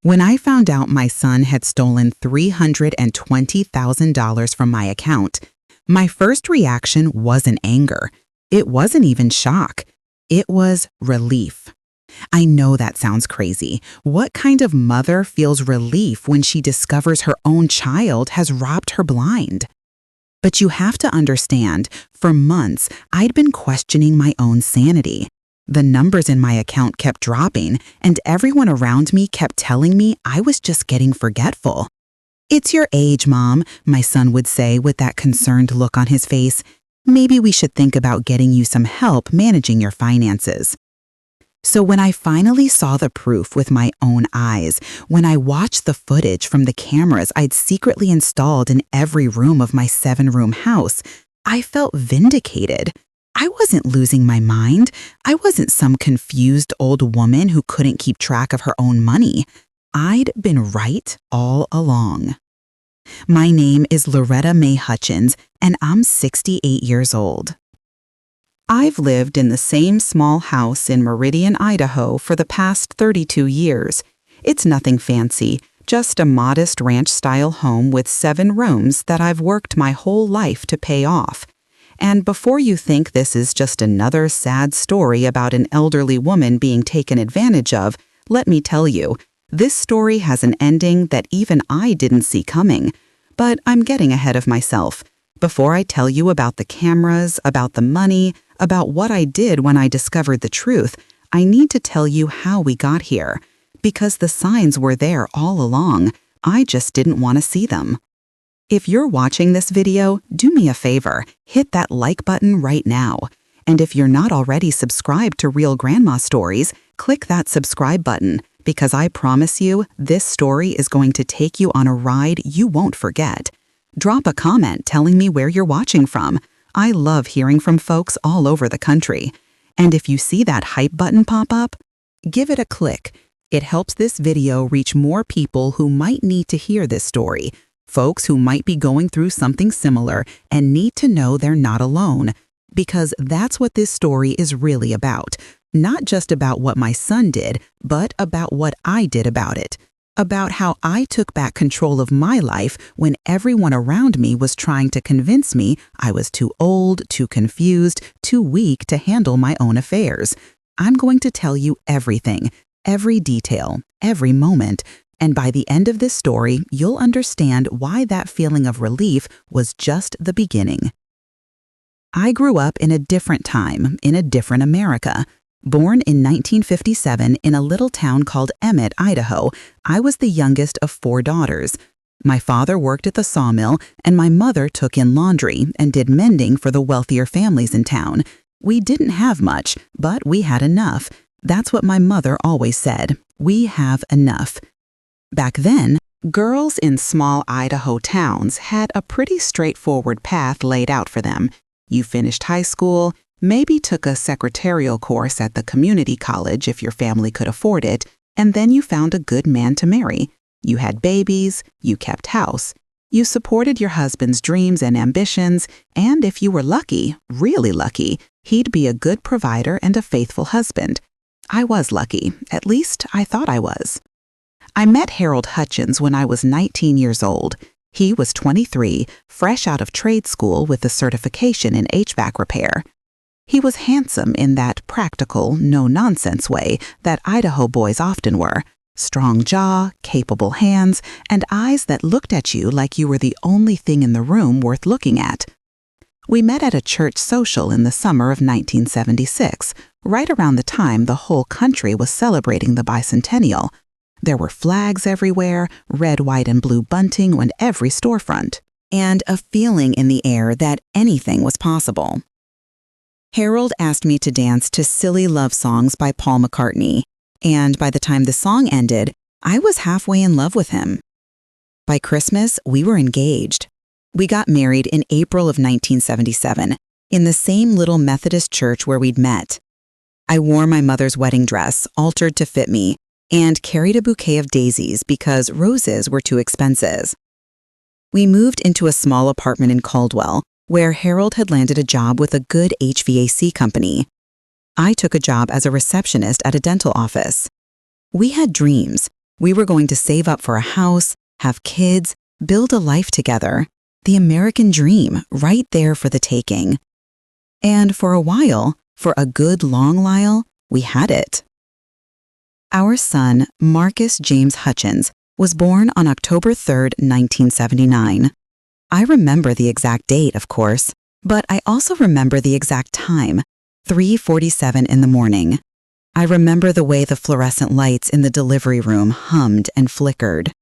When I found out my son had stolen $320,000 from my account, my first reaction wasn't anger. It wasn't even shock. It was relief. I know that sounds crazy. What kind of mother feels relief when she discovers her own child has robbed her blind? But you have to understand, for months, I'd been questioning my own sanity. The numbers in my account kept dropping, and everyone around me kept telling me I was just getting forgetful. "It's your age, Mom," my son would say with that concerned look on his face. "Maybe we should think about getting you some help managing your finances." So when I finally saw the proof with my own eyes, when I watched the footage from the cameras I'd secretly installed in every room of my 7-room house, I felt vindicated. I wasn't losing my mind. I wasn't some confused old woman who couldn't keep track of her own money. I'd been right all along. My name is Loretta Mae Hutchins, and I'm 68 years old. I've lived in the same small house in Meridian, Idaho for the past 32 years. It's nothing fancy, just a modest ranch-style home with 7 rooms that I've worked my whole life to pay off. And before you think this is just another sad story about an elderly woman being taken advantage of, let me tell you, this story has an ending that even I didn't see coming. But I'm getting ahead of myself. Before I tell you about the cameras, about the money, about what I did when I discovered the truth, I need to tell you how we got here. Because the signs were there all along. I just didn't want to see them. If you're watching this video, do me a favor, hit that like button right now. And if you're not already subscribed to Real Grandma Stories, click that subscribe button, because I promise you, this story is going to take you on a ride you won't forget. Drop a comment telling me where you're watching from. I love hearing from folks all over the country. And if you see that hype button pop up, give it a click. It helps this video reach more people who might need to hear this story, folks who might be going through something similar and need to know they're not alone. Because that's what this story is really about. Not just about what my son did, but about what I did about it. About how I took back control of my life when everyone around me was trying to convince me I was too old, too confused, too weak to handle my own affairs. I'm going to tell you everything, every detail, every moment, and by the end of this story, you'll understand why that feeling of relief was just the beginning. I grew up in a different time, in a different America. Born in 1957 in a little town called Emmett, Idaho, I was the youngest of 4 daughters. My father worked at the sawmill, and my mother took in laundry and did mending for the wealthier families in town. We didn't have much, but we had enough. That's what my mother always said. We have enough. Back then, girls in small Idaho towns had a pretty straightforward path laid out for them. You finished high school, maybe took a secretarial course at the community college if your family could afford it, and then you found a good man to marry. You had babies, you kept house, you supported your husband's dreams and ambitions, and if you were lucky, really lucky, he'd be a good provider and a faithful husband. I was lucky, at least I thought I was. I met Harold Hutchins when I was 19 years old. He was 23, fresh out of trade school with a certification in HVAC repair. He was handsome in that practical, no-nonsense way that Idaho boys often were. Strong jaw, capable hands, and eyes that looked at you like you were the only thing in the room worth looking at. We met at a church social in the summer of 1976, right around the time the whole country was celebrating the bicentennial. There were flags everywhere, red, white, and blue bunting on every storefront, and a feeling in the air that anything was possible. Harold asked me to dance to Silly Love Songs by Paul McCartney, and by the time the song ended, I was halfway in love with him. By Christmas, we were engaged. We got married in April of 1977, in the same little Methodist church where we'd met. I wore my mother's wedding dress, altered to fit me, and carried a bouquet of daisies because roses were too expensive. We moved into a small apartment in Caldwell, where Harold had landed a job with a good HVAC company. I took a job as a receptionist at a dental office. We had dreams. We were going to save up for a house, have kids, build a life together. The American dream, right there for the taking. And for a while, for a good long while, we had it. Our son, Marcus James Hutchins, was born on October 3, 1979. I remember the exact date, of course, but I also remember the exact time, 3:47 in the morning. I remember the way the fluorescent lights in the delivery room hummed and flickered.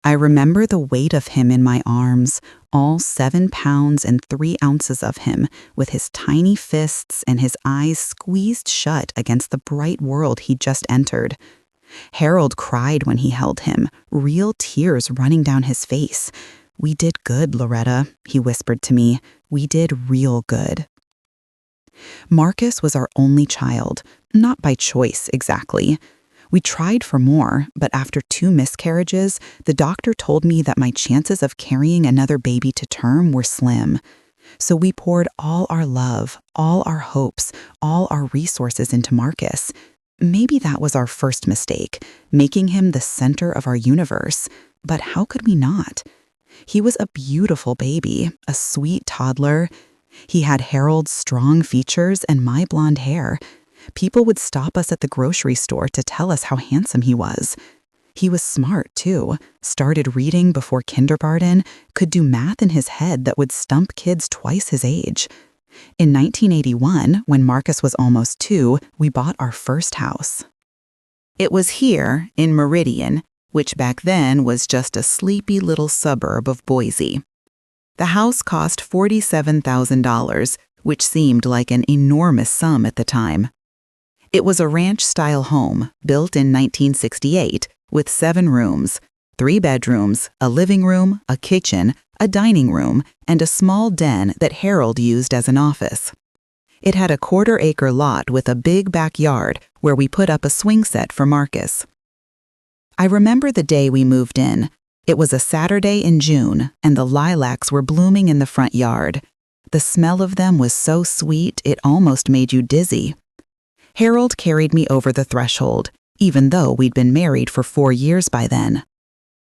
I remember the weight of him in my arms, all 7 pounds and 3 ounces of him, with his tiny fists and his eyes squeezed shut against the bright world he'd just entered. Harold cried when he held him, real tears running down his face. "We did good, Loretta," he whispered to me. "We did real good." Marcus was our only child, not by choice exactly. We tried for more, but after 2 miscarriages, the doctor told me that my chances of carrying another baby to term were slim. So we poured all our love, all our hopes, all our resources into Marcus. Maybe that was our first mistake, making him the center of our universe. But how could we not? He was a beautiful baby, a sweet toddler. He had Harold's strong features and my blonde hair. People would stop us at the grocery store to tell us how handsome he was. He was smart, too, started reading before kindergarten, could do math in his head that would stump kids twice his age. In 1981, when Marcus was almost 2, we bought our first house. It was here, in Meridian, which back then was just a sleepy little suburb of Boise. The house cost $47,000, which seemed like an enormous sum at the time. It was a ranch-style home, built in 1968, with 7 rooms, 3 bedrooms, a living room, a kitchen, a dining room, and a small den that Harold used as an office. It had a 1/4-acre lot with a big backyard where we put up a swing set for Marcus. I remember the day we moved in. It was a Saturday in June, and the lilacs were blooming in the front yard. The smell of them was so sweet it almost made you dizzy. Harold carried me over the threshold, even though we'd been married for 4 years by then.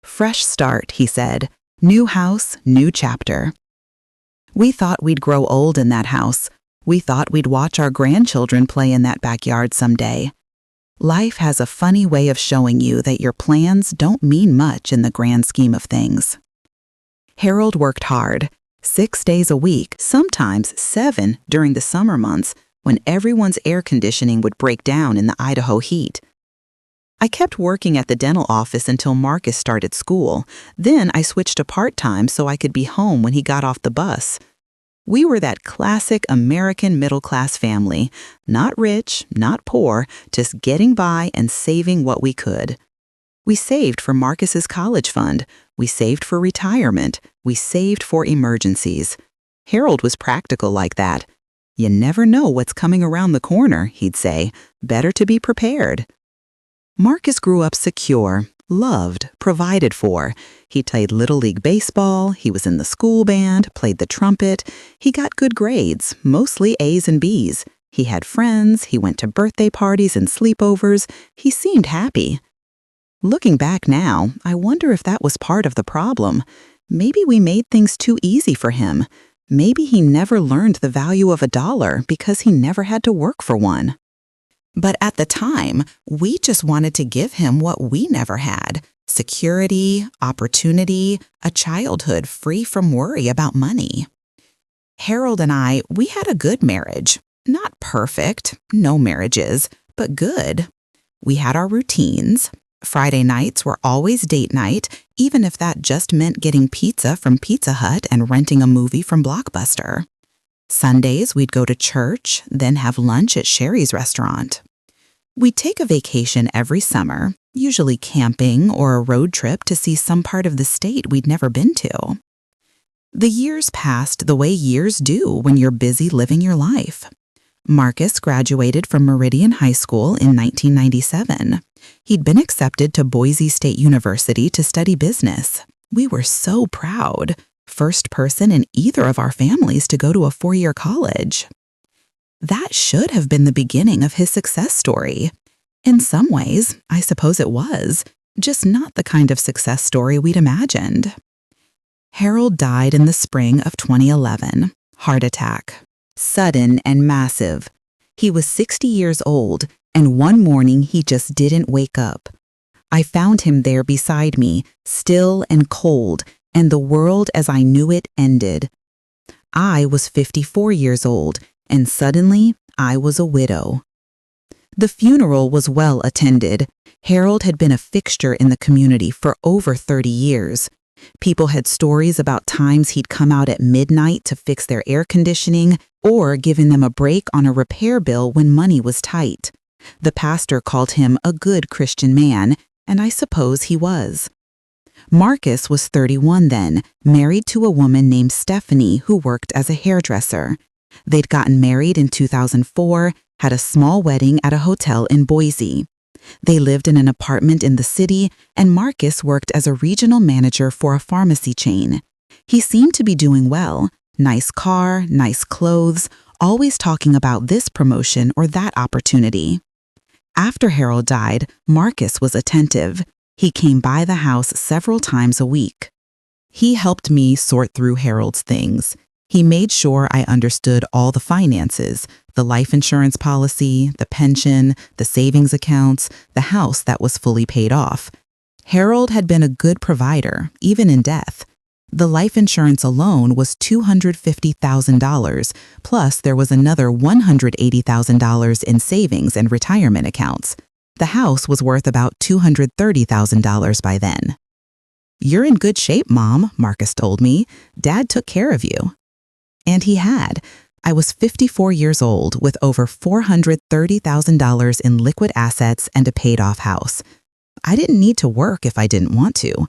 "Fresh start," he said. "New house, new chapter." We thought we'd grow old in that house. We thought we'd watch our grandchildren play in that backyard someday. Life has a funny way of showing you that your plans don't mean much in the grand scheme of things. Harold worked hard, 6 days a week, sometimes 7 during the summer months, when everyone's air conditioning would break down in the Idaho heat. I kept working at the dental office until Marcus started school. Then I switched to part-time so I could be home when he got off the bus. We were that classic American middle-class family, not rich, not poor, just getting by and saving what we could. We saved for Marcus's college fund. We saved for retirement. We saved for emergencies. Harold was practical like that. "You never know what's coming around the corner," he'd say. "Better to be prepared." Marcus grew up secure, loved, provided for. He played Little League baseball, he was in the school band, played the trumpet. He got good grades, mostly A's and B's. He had friends, he went to birthday parties and sleepovers. He seemed happy. Looking back now, I wonder if that was part of the problem. Maybe we made things too easy for him. Maybe he never learned the value of a dollar because he never had to work for one. But at the time, we just wanted to give him what we never had: security, opportunity, a childhood free from worry about money. Harold and we had a good marriage. Not perfect, no marriages, but good. We had our routines. Friday nights were always date night, even if that just meant getting pizza from Pizza Hut and renting a movie from Blockbuster. Sundays, we'd go to church, then have lunch at Sherry's restaurant. We'd take a vacation every summer, usually camping or a road trip to see some part of the state we'd never been to. The years passed the way years do when you're busy living your life. Marcus graduated from Meridian High School in 1997. He'd been accepted to Boise State University to study business. We were so proud. First person in either of our families to go to a 4-year college. That should have been the beginning of his success story. In some ways, I suppose it was. just not the kind of success story we'd imagined. Harold died in the spring of 2011. Heart attack. Sudden and massive. He was 60 years old, and one morning he just didn't wake up. I found him there beside me, still and cold, and the world as I knew it ended. I was 54 years old, and suddenly I was a widow. The funeral was well attended. Harold had been a fixture in the community for over 30 years. People had stories about times he'd come out at midnight to fix their air conditioning or given them a break on a repair bill when money was tight. The pastor called him a good Christian man, and I suppose he was. Marcus was 31 then, married to a woman named Stephanie who worked as a hairdresser. They'd gotten married in 2004, had a small wedding at a hotel in Boise. They lived in an apartment in the city, and Marcus worked as a regional manager for a pharmacy chain. He seemed to be doing well. Nice car, nice clothes, always talking about this promotion or that opportunity. After Harold died, Marcus was attentive. He came by the house several times a week. He helped me sort through Harold's things. He made sure I understood all the finances, the life insurance policy, the pension, the savings accounts, the house that was fully paid off. Harold had been a good provider, even in death. The life insurance alone was $250,000, plus there was another $180,000 in savings and retirement accounts. The house was worth about $230,000 by then. "You're in good shape, Mom," Marcus told me. "Dad took care of you." And he had. I was 54 years old with over $430,000 in liquid assets and a paid-off house. I didn't need to work if I didn't want to.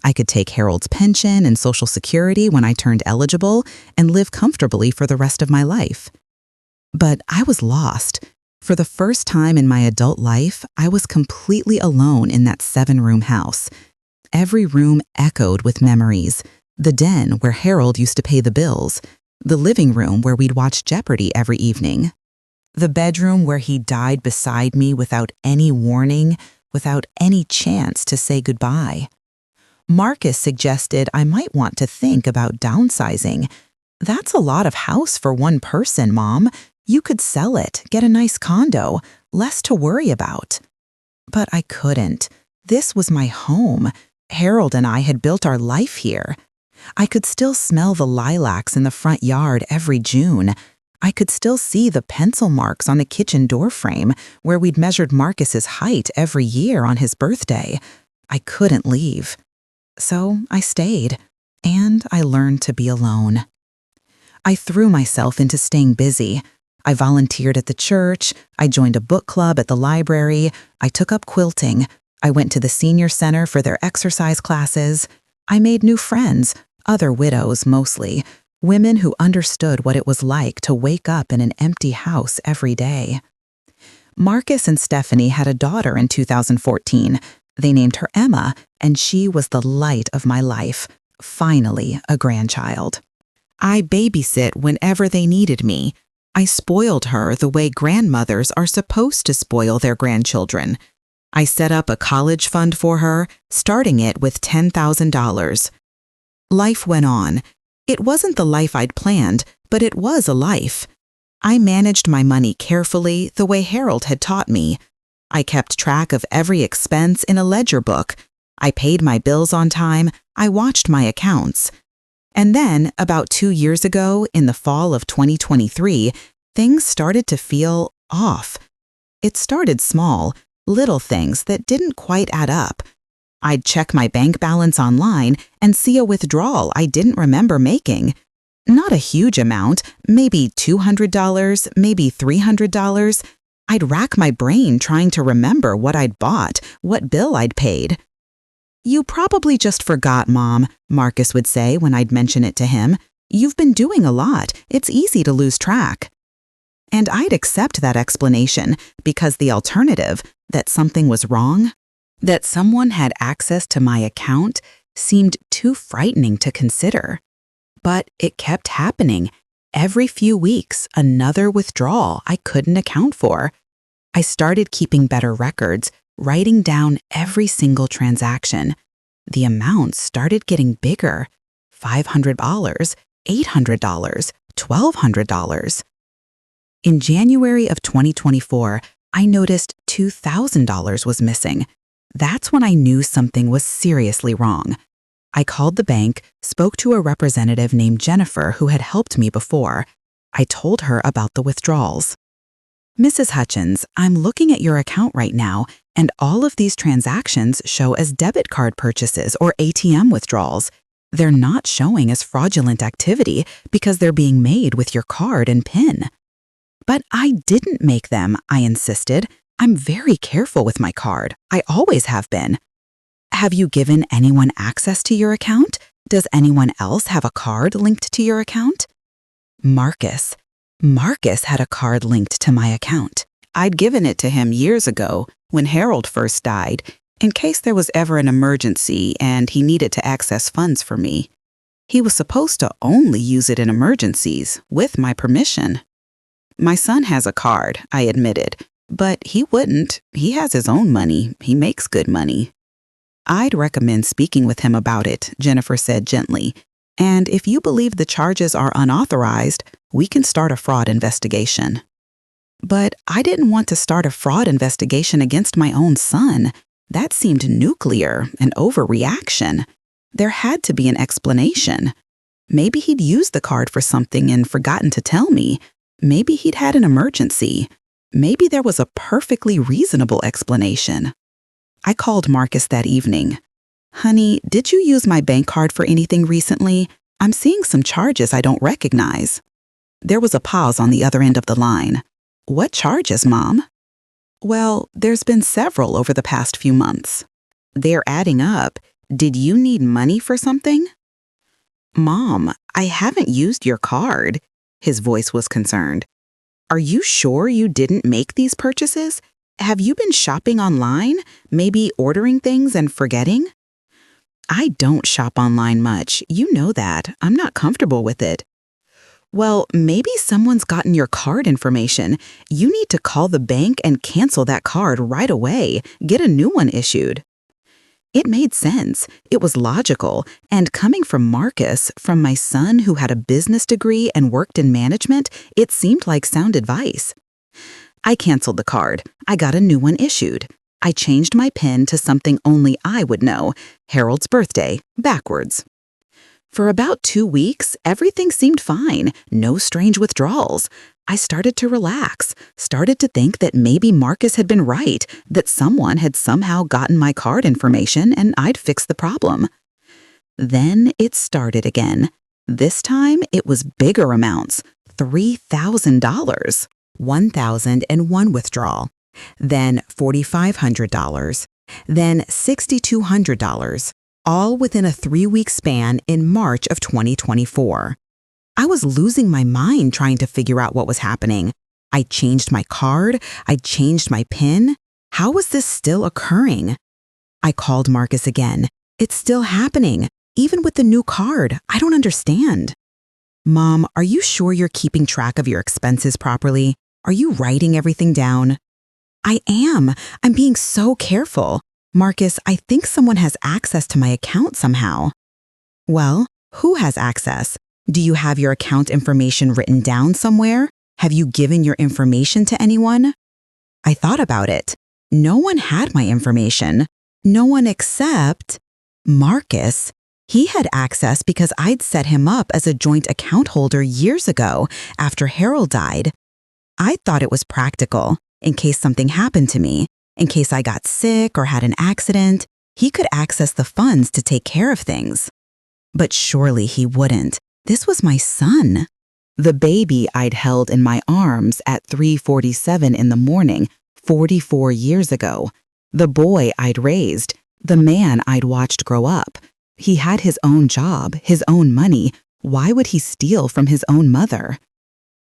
I could take Harold's pension and Social Security when I turned eligible and live comfortably for the rest of my life. But I was lost. For the first time in my adult life, I was completely alone in that 7-room house. Every room echoed with memories. The den where Harold used to pay the bills. The living room where we'd watch Jeopardy every evening. The bedroom where he died beside me without any warning, without any chance to say goodbye. Marcus suggested I might want to think about downsizing. "That's a lot of house for one person, Mom. You could sell it, get a nice condo, less to worry about." But I couldn't. This was my home. Harold and I had built our life here. I could still smell the lilacs in the front yard every June. I could still see the pencil marks on the kitchen door frame where we'd measured Marcus's height every year on his birthday. I couldn't leave. So I stayed, and I learned to be alone. I threw myself into staying busy. I volunteered at the church, I joined a book club at the library, I took up quilting, I went to the senior center for their exercise classes. I made new friends, other widows mostly, women who understood what it was like to wake up in an empty house every day. Marcus and Stephanie had a daughter in 2014. They named her Emma, and she was the light of my life, finally a grandchild. I babysit whenever they needed me. I spoiled her the way grandmothers are supposed to spoil their grandchildren. I set up a college fund for her, starting it with $10,000. Life went on. It wasn't the life I'd planned, but it was a life. I managed my money carefully the way Harold had taught me. I kept track of every expense in a ledger book. I paid my bills on time. I watched my accounts. And then, about 2 years ago, in the fall of 2023, things started to feel off. It started small, little things that didn't quite add up. I'd check my bank balance online and see a withdrawal I didn't remember making. Not a huge amount, maybe $200, maybe $300. I'd rack my brain trying to remember what I'd bought, what bill I'd paid. "You probably just forgot, Mom," Marcus would say when I'd mention it to him. "You've been doing a lot. It's easy to lose track." And I'd accept that explanation because the alternative, that something was wrong, that someone had access to my account, seemed too frightening to consider. But it kept happening. Every few weeks, another withdrawal I couldn't account for. I started keeping better records, writing down every single transaction. The amounts started getting bigger. $500, $800, $1,200. In January of 2024, I noticed $2,000 was missing. That's when I knew something was seriously wrong. I called the bank, spoke to a representative named Jennifer who had helped me before. I told her about the withdrawals. Mrs. Hutchins, I'm looking at your account right now, and all of these transactions show as debit card purchases or ATM withdrawals. They're not showing as fraudulent activity because they're being made with your card and PIN. But I didn't make them, I insisted. I'm very careful with my card. I always have been. Have you given anyone access to your account? Does anyone else have a card linked to your account? Marcus. Marcus had a card linked to my account. I'd given it to him years ago when Harold first died, in case there was ever an emergency and he needed to access funds for me. He was supposed to only use it in emergencies, with my permission. My son has a card, I admitted, but he wouldn't. He has his own money. He makes good money. I'd recommend speaking with him about it, Jennifer said gently. And if you believe the charges are unauthorized, we can start a fraud investigation. But I didn't want to start a fraud investigation against my own son. That seemed nuclear, an overreaction. There had to be an explanation. Maybe he'd used the card for something and forgotten to tell me. Maybe he'd had an emergency. Maybe there was a perfectly reasonable explanation. I called Marcus that evening. Honey, did you use my bank card for anything recently? I'm seeing some charges I don't recognize. There was a pause on the other end of the line. What charges, Mom? Well, there's been several over the past few months. They're adding up. Did you need money for something? Mom, I haven't used your card. His voice was concerned. Are you sure you didn't make these purchases? Have you been shopping online, maybe ordering things and forgetting? I don't shop online much. You know that. I'm not comfortable with it. Well, maybe someone's gotten your card information. You need to call the bank and cancel that card right away. Get a new one issued. It made sense. It was logical. And coming from Marcus, from my son who had a business degree and worked in management, it seemed like sound advice. I canceled the card. I got a new one issued. I changed my PIN to something only I would know, Harold's birthday, backwards. For about 2 weeks, everything seemed fine, no strange withdrawals. I started to relax, started to think that maybe Marcus had been right, that someone had somehow gotten my card information and I'd fix the problem. Then it started again. This time it was bigger amounts, $3,000. $1,001 withdrawal, then $4,500, then $6,200, all within a 3-week span in March of 2024. I was losing my mind trying to figure out what was happening. I changed my card, I changed my PIN. How was this still occurring? I called Marcus again. It's still happening, even with the new card. I don't understand. Mom, are you sure you're keeping track of your expenses properly? Are you writing everything down? I am. I'm being so careful. Marcus, I think someone has access to my account somehow. Well, who has access? Do you have your account information written down somewhere? Have you given your information to anyone? I thought about it. No one had my information. No one except Marcus. He had access because I'd set him up as a joint account holder years ago after Harold died. I thought it was practical. In case something happened to me, in case I got sick or had an accident, he could access the funds to take care of things. But surely he wouldn't. This was my son. The baby I'd held in my arms at 3:47 in the morning, 44 years ago. The boy I'd raised. The man I'd watched grow up. He had his own job, his own money. Why would he steal from his own mother?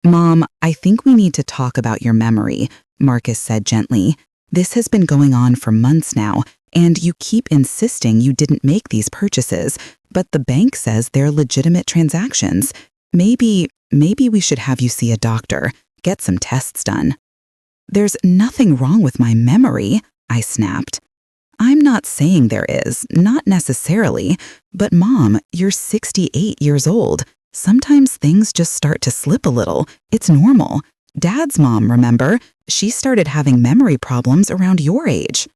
Mom, I think we need to talk about your memory, Marcus said gently. This has been going on for months now, and you keep insisting you didn't make these purchases, but the bank says they're legitimate transactions. Maybe we should have you see a doctor, get some tests done. There's nothing wrong with my memory. I snapped. I'm not saying there is, not necessarily, but Mom, you're 68 years old. Sometimes things just start to slip a little. It's normal. Dad's mom, remember? She started having memory problems around your age.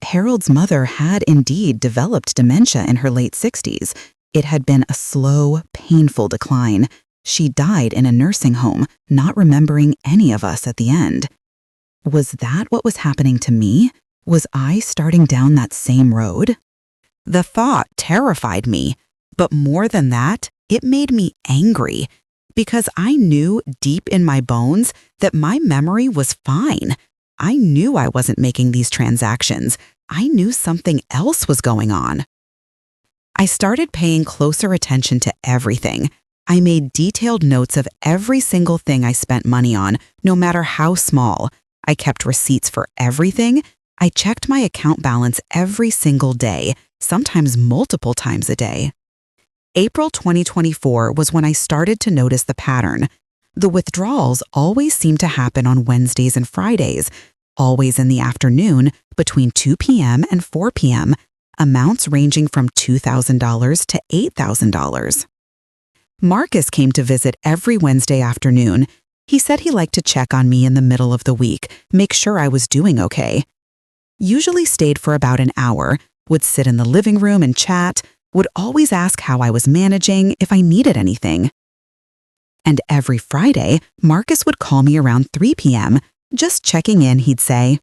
Harold's mother had indeed developed dementia in her late 60s. It had been a slow, painful decline. She died in a nursing home, not remembering any of us at the end. Was that what was happening to me? Was I starting down that same road? The thought terrified me, but more than that, it made me angry because I knew deep in my bones that my memory was fine. I knew I wasn't making these transactions. I knew something else was going on. I started paying closer attention to everything. I made detailed notes of every single thing I spent money on, no matter how small. I kept receipts for everything. I checked my account balance every single day, sometimes multiple times a day. April 2024 was when I started to notice the pattern. The withdrawals always seemed to happen on Wednesdays and Fridays, always in the afternoon between 2 p.m. and 4 p.m., amounts ranging from $2,000 to $8,000. Marcus came to visit every Wednesday afternoon. He said he liked to check on me in the middle of the week, make sure I was doing okay. Usually stayed for about an hour, would sit in the living room and chat, would always ask how I was managing, if I needed anything. And every Friday, Marcus would call me around 3 p.m. Just checking in, he'd say,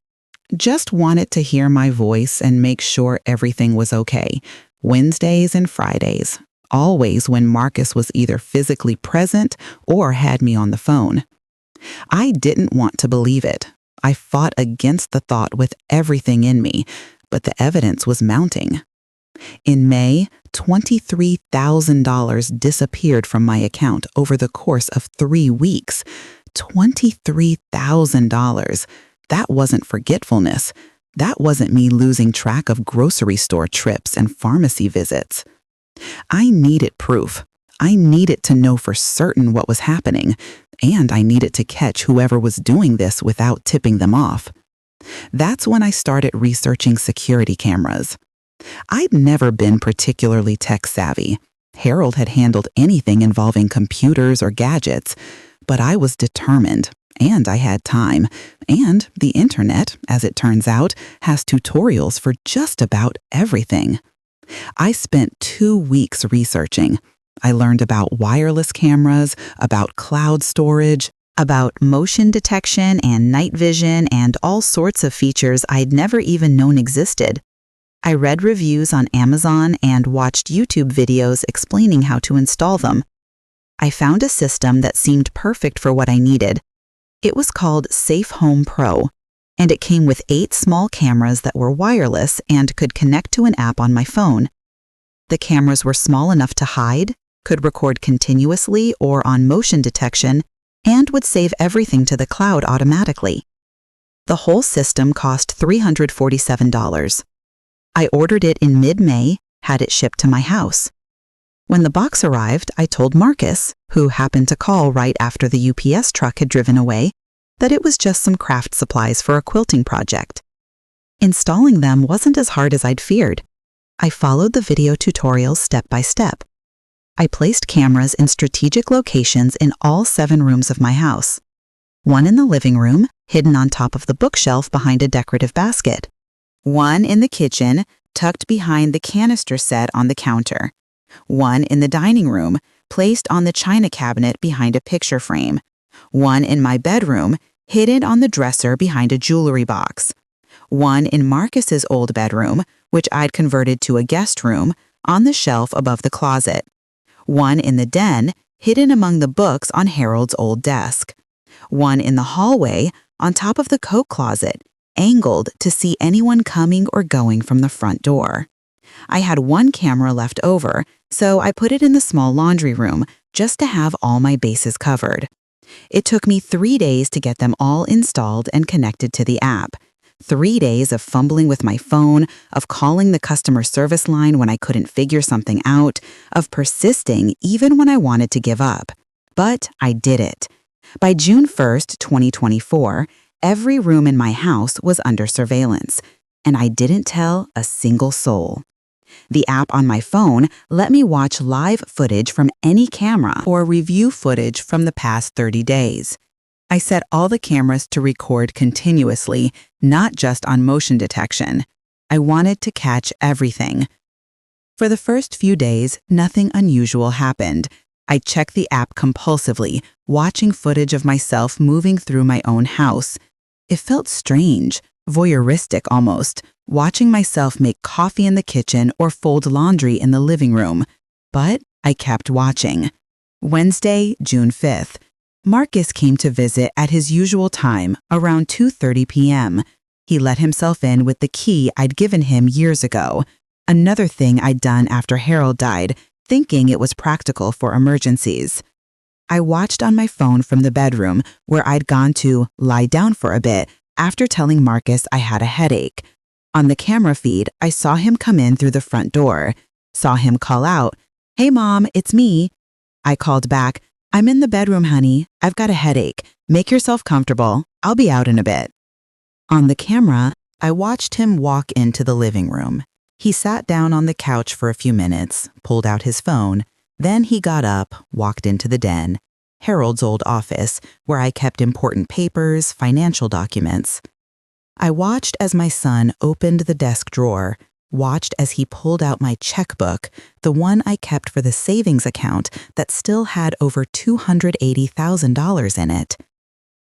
"Just wanted to hear my voice and make sure everything was okay. Wednesdays and Fridays, always when Marcus was either physically present or had me on the phone." I didn't want to believe it. I fought against the thought with everything in me, but the evidence was mounting. In May, $23,000 disappeared from my account over the course of 3 weeks. $23,000. That wasn't forgetfulness. That wasn't me losing track of grocery store trips and pharmacy visits. I needed proof. I needed to know for certain what was happening, and I needed to catch whoever was doing this without tipping them off. That's when I started researching security cameras. I'd never been particularly tech-savvy. Harold had handled anything involving computers or gadgets, but I was determined, and I had time, and the internet, as it turns out, has tutorials for just about everything. I spent 2 weeks researching. I learned about wireless cameras, about cloud storage, about motion detection and night vision and all sorts of features I'd never even known existed. I read reviews on Amazon and watched YouTube videos explaining how to install them. I found a system that seemed perfect for what I needed. It was called Safe Home Pro, and it came with 8 small cameras that were wireless and could connect to an app on my phone. The cameras were small enough to hide, could record continuously or on motion detection, and would save everything to the cloud automatically. The whole system cost $347. I ordered it in mid-May, had it shipped to my house. When the box arrived, I told Marcus, who happened to call right after the UPS truck had driven away, that it was just some craft supplies for a quilting project. Installing them wasn't as hard as I'd feared. I followed the video tutorials step by step. I placed cameras in strategic locations in all 7 rooms of my house. One in the living room, hidden on top of the bookshelf behind a decorative basket. One in the kitchen, tucked behind the canister set on the counter. One in the dining room, placed on the china cabinet behind a picture frame. One in my bedroom, hidden on the dresser behind a jewelry box. One in Marcus's old bedroom, which I'd converted to a guest room, on the shelf above the closet. One in the den, hidden among the books on Harold's old desk. One in the hallway, on top of the coat closet, angled to see anyone coming or going from the front door. I had 1 camera left over, so I put it in the small laundry room just to have all my bases covered. It took me 3 days to get them all installed and connected to the app. 3 days of fumbling with my phone, of calling the customer service line when I couldn't figure something out, of persisting even when I wanted to give up. But I did it. By June 1st, 2024, Every room in my house was under surveillance, and I didn't tell a single soul. The app on my phone let me watch live footage from any camera or review footage from the past 30 days. I set all the cameras to record continuously, not just on motion detection. I wanted to catch everything. For the first few days, nothing unusual happened. I checked the app compulsively, watching footage of myself moving through my own house. It felt strange, voyeuristic almost, watching myself make coffee in the kitchen or fold laundry in the living room. But I kept watching. Wednesday, June 5th. Marcus came to visit at his usual time, around 2:30 p.m. He let himself in with the key I'd given him years ago, another thing I'd done after Harold died, thinking it was practical for emergencies. I watched on my phone from the bedroom, where I'd gone to lie down for a bit after telling Marcus I had a headache. On the camera feed, I saw him come in through the front door, saw him call out, "Hey Mom, it's me." I called back, "I'm in the bedroom, honey. I've got a headache. Make yourself comfortable. I'll be out in a bit." On the camera, I watched him walk into the living room. He sat down on the couch for a few minutes, pulled out his phone. Then he got up, walked into the den, Harold's old office, where I kept important papers, financial documents. I watched as my son opened the desk drawer, watched as he pulled out my checkbook, the one I kept for the savings account that still had over $280,000 in it.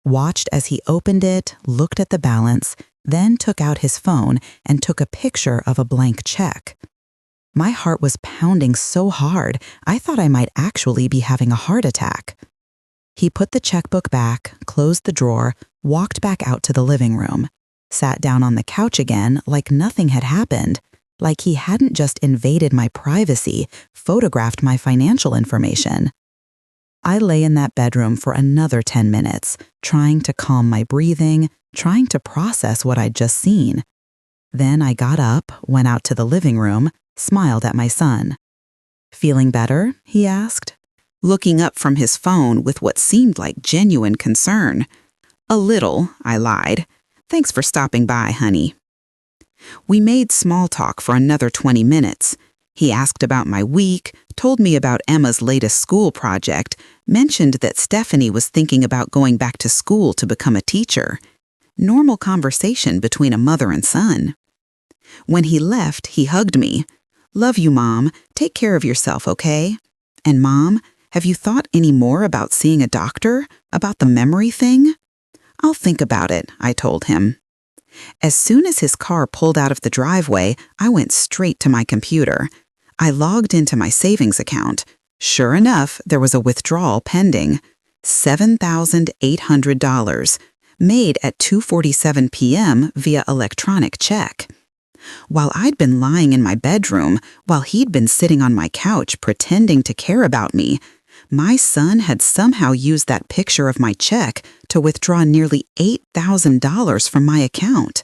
Watched as he opened it, looked at the balance, then took out his phone and took a picture of a blank check. My heart was pounding so hard, I thought I might actually be having a heart attack. He put the checkbook back, closed the drawer, walked back out to the living room, sat down on the couch again like nothing had happened, like he hadn't just invaded my privacy, photographed my financial information. I lay in that bedroom for another 10 minutes, trying to calm my breathing, trying to process what I'd just seen. Then I got up, went out to the living room, smiled at my son. "Feeling better?" he asked, looking up from his phone with what seemed like genuine concern. "A little," I lied. "Thanks for stopping by, honey." We made small talk for another 20 minutes. He asked about my week, told me about Emma's latest school project, mentioned that Stephanie was thinking about going back to school to become a teacher. Normal conversation between a mother and son. When he left, he hugged me. "Love you, Mom. Take care of yourself, okay? And Mom, have you thought any more about seeing a doctor? About the memory thing?" "I'll think about it," I told him. As soon as his car pulled out of the driveway, I went straight to my computer. I logged into my savings account. Sure enough, there was a withdrawal pending. $7,800, made at 2:47 p.m. via electronic check. While I'd been lying in my bedroom, while he'd been sitting on my couch pretending to care about me, my son had somehow used that picture of my check to withdraw nearly $8,000 from my account.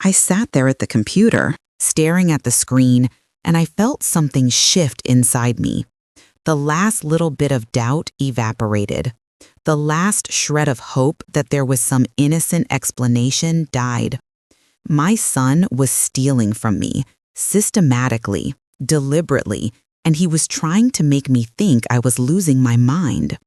I sat there at the computer, staring at the screen, and I felt something shift inside me. The last little bit of doubt evaporated. The last shred of hope that there was some innocent explanation died. My son was stealing from me, systematically, deliberately, and he was trying to make me think I was losing my mind.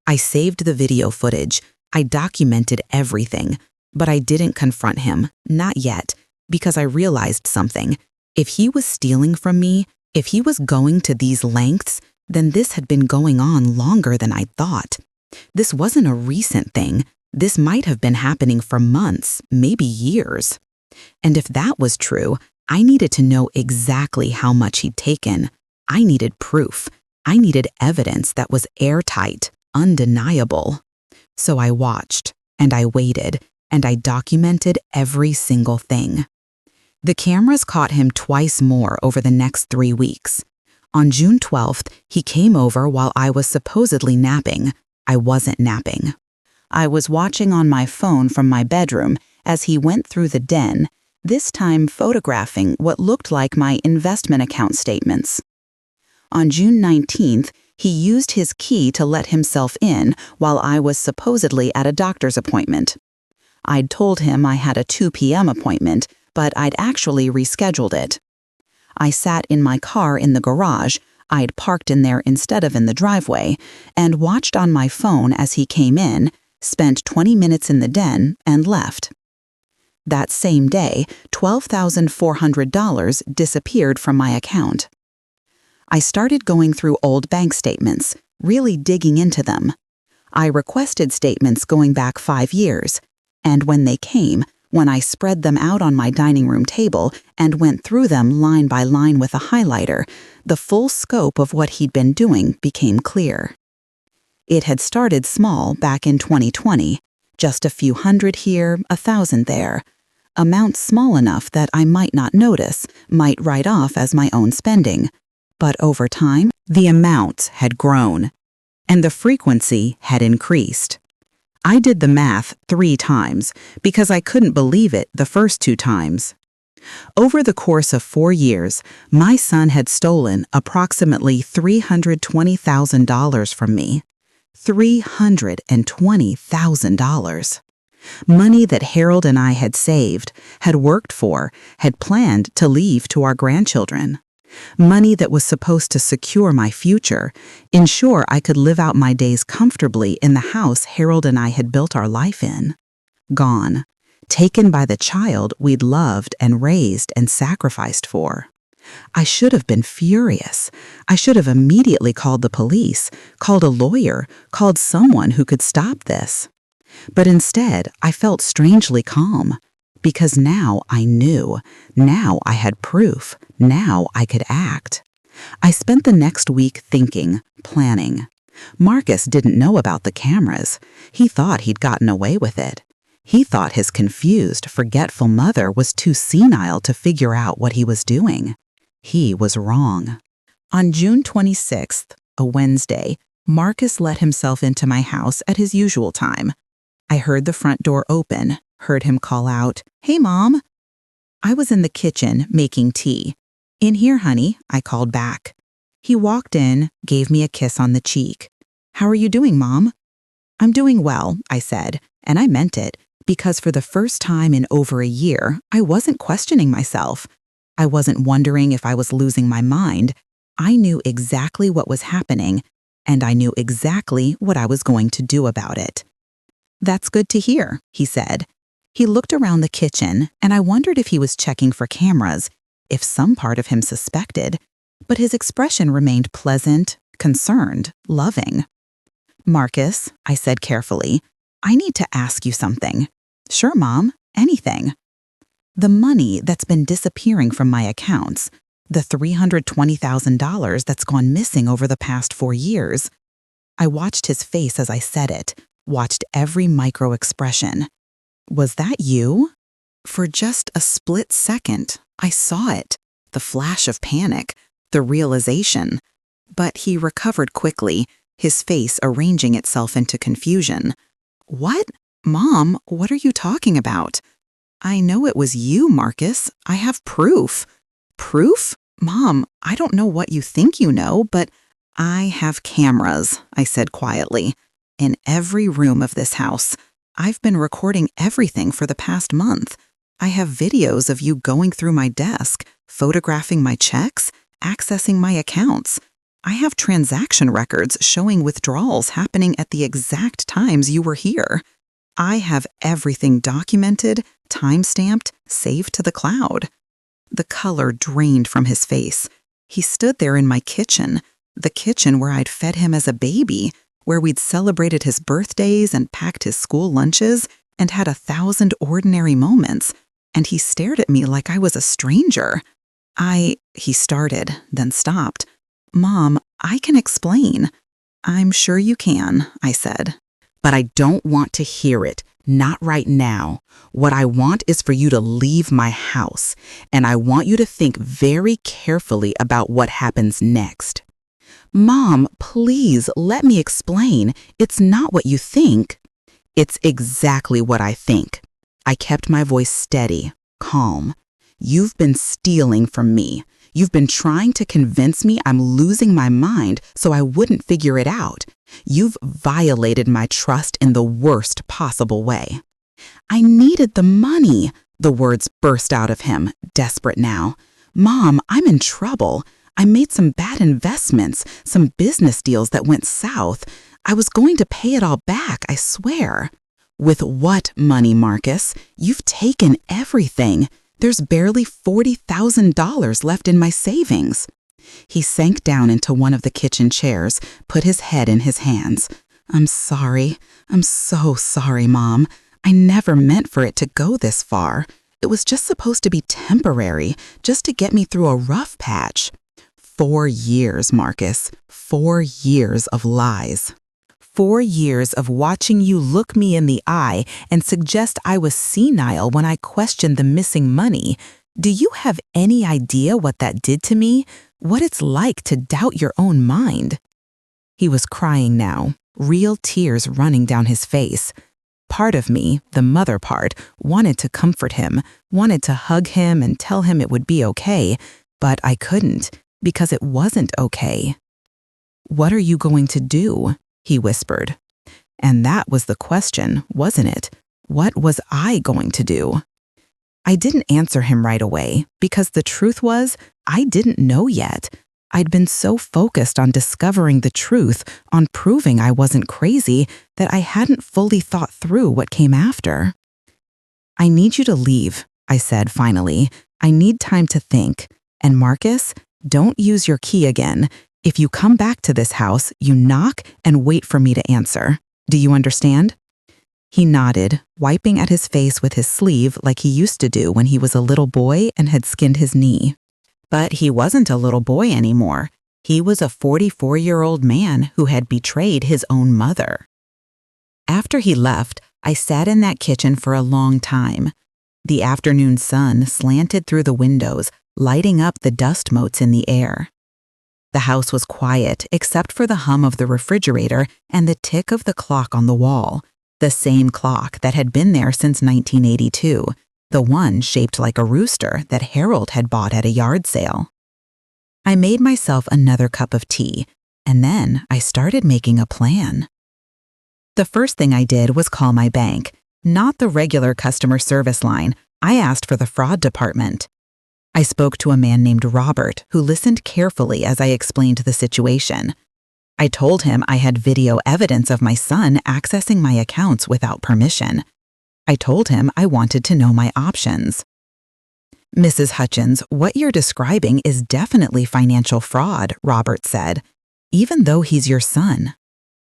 I saved the video footage. I documented everything, but I didn't confront him, not yet, because I realized something. If he was stealing from me, if he was going to these lengths, then this had been going on longer than I thought. This wasn't a recent thing. This might have been happening for months, maybe years. And if that was true, I needed to know exactly how much he'd taken. I needed proof. I needed evidence that was airtight, undeniable. So I watched, and I waited, and I documented every single thing. The cameras caught him twice more over the next 3 weeks. On June 12th, he came over while I was supposedly napping. I wasn't napping. I was watching on my phone from my bedroom as he went through the den, this time photographing what looked like my investment account statements. On June 19th, he used his key to let himself in while I was supposedly at a doctor's appointment. I'd told him I had a 2 p.m. appointment, but I'd actually rescheduled it. I sat in my car in the garage, I'd parked in there instead of in the driveway, and watched on my phone as he came in, spent 20 minutes in the den, and left. That same day, $12,400 disappeared from my account. I started going through old bank statements, really digging into them. I requested statements going back 5 years, and when they came, when I spread them out on my dining room table and went through them line by line with a highlighter, the full scope of what he'd been doing became clear. It had started small back in 2020, just a few hundred here, 1,000 there. Amounts small enough that I might not notice, might write off as my own spending. But over time, the amounts had grown, and the frequency had increased. I did the math 3 times because I couldn't believe it the first 2 times. Over the course of 4 years, my son had stolen approximately $320,000 from me. $320,000. Money that Harold and I had saved, had worked for, had planned to leave to our grandchildren. Money that was supposed to secure my future, ensure I could live out my days comfortably in the house Harold and I had built our life in. Gone. Taken by the child we'd loved and raised and sacrificed for. I should have been furious. I should have immediately called the police, called a lawyer, called someone who could stop this. But instead, I felt strangely calm. Because now I knew, now I had proof, now I could act. I spent the next week thinking, planning. Marcus didn't know about the cameras. He thought he'd gotten away with it. He thought his confused, forgetful mother was too senile to figure out what he was doing. He was wrong. On June 26th, a Wednesday, Marcus let himself into my house at his usual time. I heard the front door open, heard him call out, "Hey, Mom." I was in the kitchen making tea. "In here, honey," I called back. He walked in, gave me a kiss on the cheek. "How are you doing, Mom?" "I'm doing well," I said, and I meant it, because for the first time in over a year, I wasn't questioning myself. I wasn't wondering if I was losing my mind. I knew exactly what was happening, and I knew exactly what I was going to do about it. "That's good to hear," he said. He looked around the kitchen, and I wondered if he was checking for cameras, if some part of him suspected, but his expression remained pleasant, concerned, loving. "Marcus," I said carefully, "I need to ask you something." "Sure, Mom, anything." "The money that's been disappearing from my accounts, the $320,000 that's gone missing over the past 4 years." I watched his face as I said it, watched every micro-expression. "Was that you?" For just a split second, I saw it, the flash of panic, the realization. But he recovered quickly, his face arranging itself into confusion. "What? Mom, what are you talking about?" "I know it was you, Marcus. I have proof." "Proof? Mom, I don't know what you think you know, but I have cameras," I said quietly. "In every room of this house. I've been recording everything for the past month. I have videos of you going through my desk, photographing my checks, accessing my accounts. I have transaction records showing withdrawals happening at the exact times you were here. I have everything documented, time-stamped, saved to the cloud." The color drained from his face. He stood there in my kitchen, the kitchen where I'd fed him as a baby, where we'd celebrated his birthdays and packed his school lunches and had 1,000 ordinary moments, and he stared at me like I was a stranger. He started, then stopped. "Mom, I can explain." "I'm sure you can," I said. "But I don't want to hear it, not right now. What I want is for you to leave my house, and I want you to think very carefully about what happens next." "Mom, please let me explain. It's not what you think." "It's exactly what I think." I kept my voice steady, calm. "You've been stealing from me. You've been trying to convince me I'm losing my mind so I wouldn't figure it out. You've violated my trust in the worst possible way." I needed the money. The words burst out of him, desperate now. Mom, I'm in trouble. I made some bad investments, some business deals that went south. I was going to pay it all back, I swear. With what money, Marcus? You've taken everything. There's barely $40,000 left in my savings. He sank down into one of the kitchen chairs, put his head in his hands. I'm sorry. I'm so sorry, Mom. I never meant for it to go this far. It was just supposed to be temporary, just to get me through a rough patch. 4 years, Marcus. 4 years of lies. 4 years of watching you look me in the eye and suggest I was senile when I questioned the missing money. Do you have any idea what that did to me? What it's like to doubt your own mind? He was crying now, real tears running down his face. Part of me, the mother part, wanted to comfort him, wanted to hug him and tell him it would be okay, but I couldn't, because it wasn't okay. What are you going to do? He whispered. And that was the question, wasn't it? What was I going to do? I didn't answer him right away, because the truth was, I didn't know yet. I'd been so focused on discovering the truth, on proving I wasn't crazy, that I hadn't fully thought through what came after. I need you to leave, I said finally. I need time to think. And Marcus, don't use your key again. If you come back to this house, you knock and wait for me to answer. Do you understand? He nodded, wiping at his face with his sleeve like he used to do when he was a little boy and had skinned his knee. But he wasn't a little boy anymore. He was a 44-year-old man who had betrayed his own mother. After he left, I sat in that kitchen for a long time. The afternoon sun slanted through the windows, lighting up the dust motes in the air. The house was quiet except for the hum of the refrigerator and the tick of the clock on the wall, the same clock that had been there since 1982. The one shaped like a rooster that Harold had bought at a yard sale. I made myself another cup of tea, and then I started making a plan. The first thing I did was call my bank, not the regular customer service line. I asked for the fraud department. I spoke to a man named Robert, who listened carefully as I explained the situation. I told him I had video evidence of my son accessing my accounts without permission. I told him I wanted to know my options. Mrs. Hutchins, what you're describing is definitely financial fraud, Robert said, even though he's your son.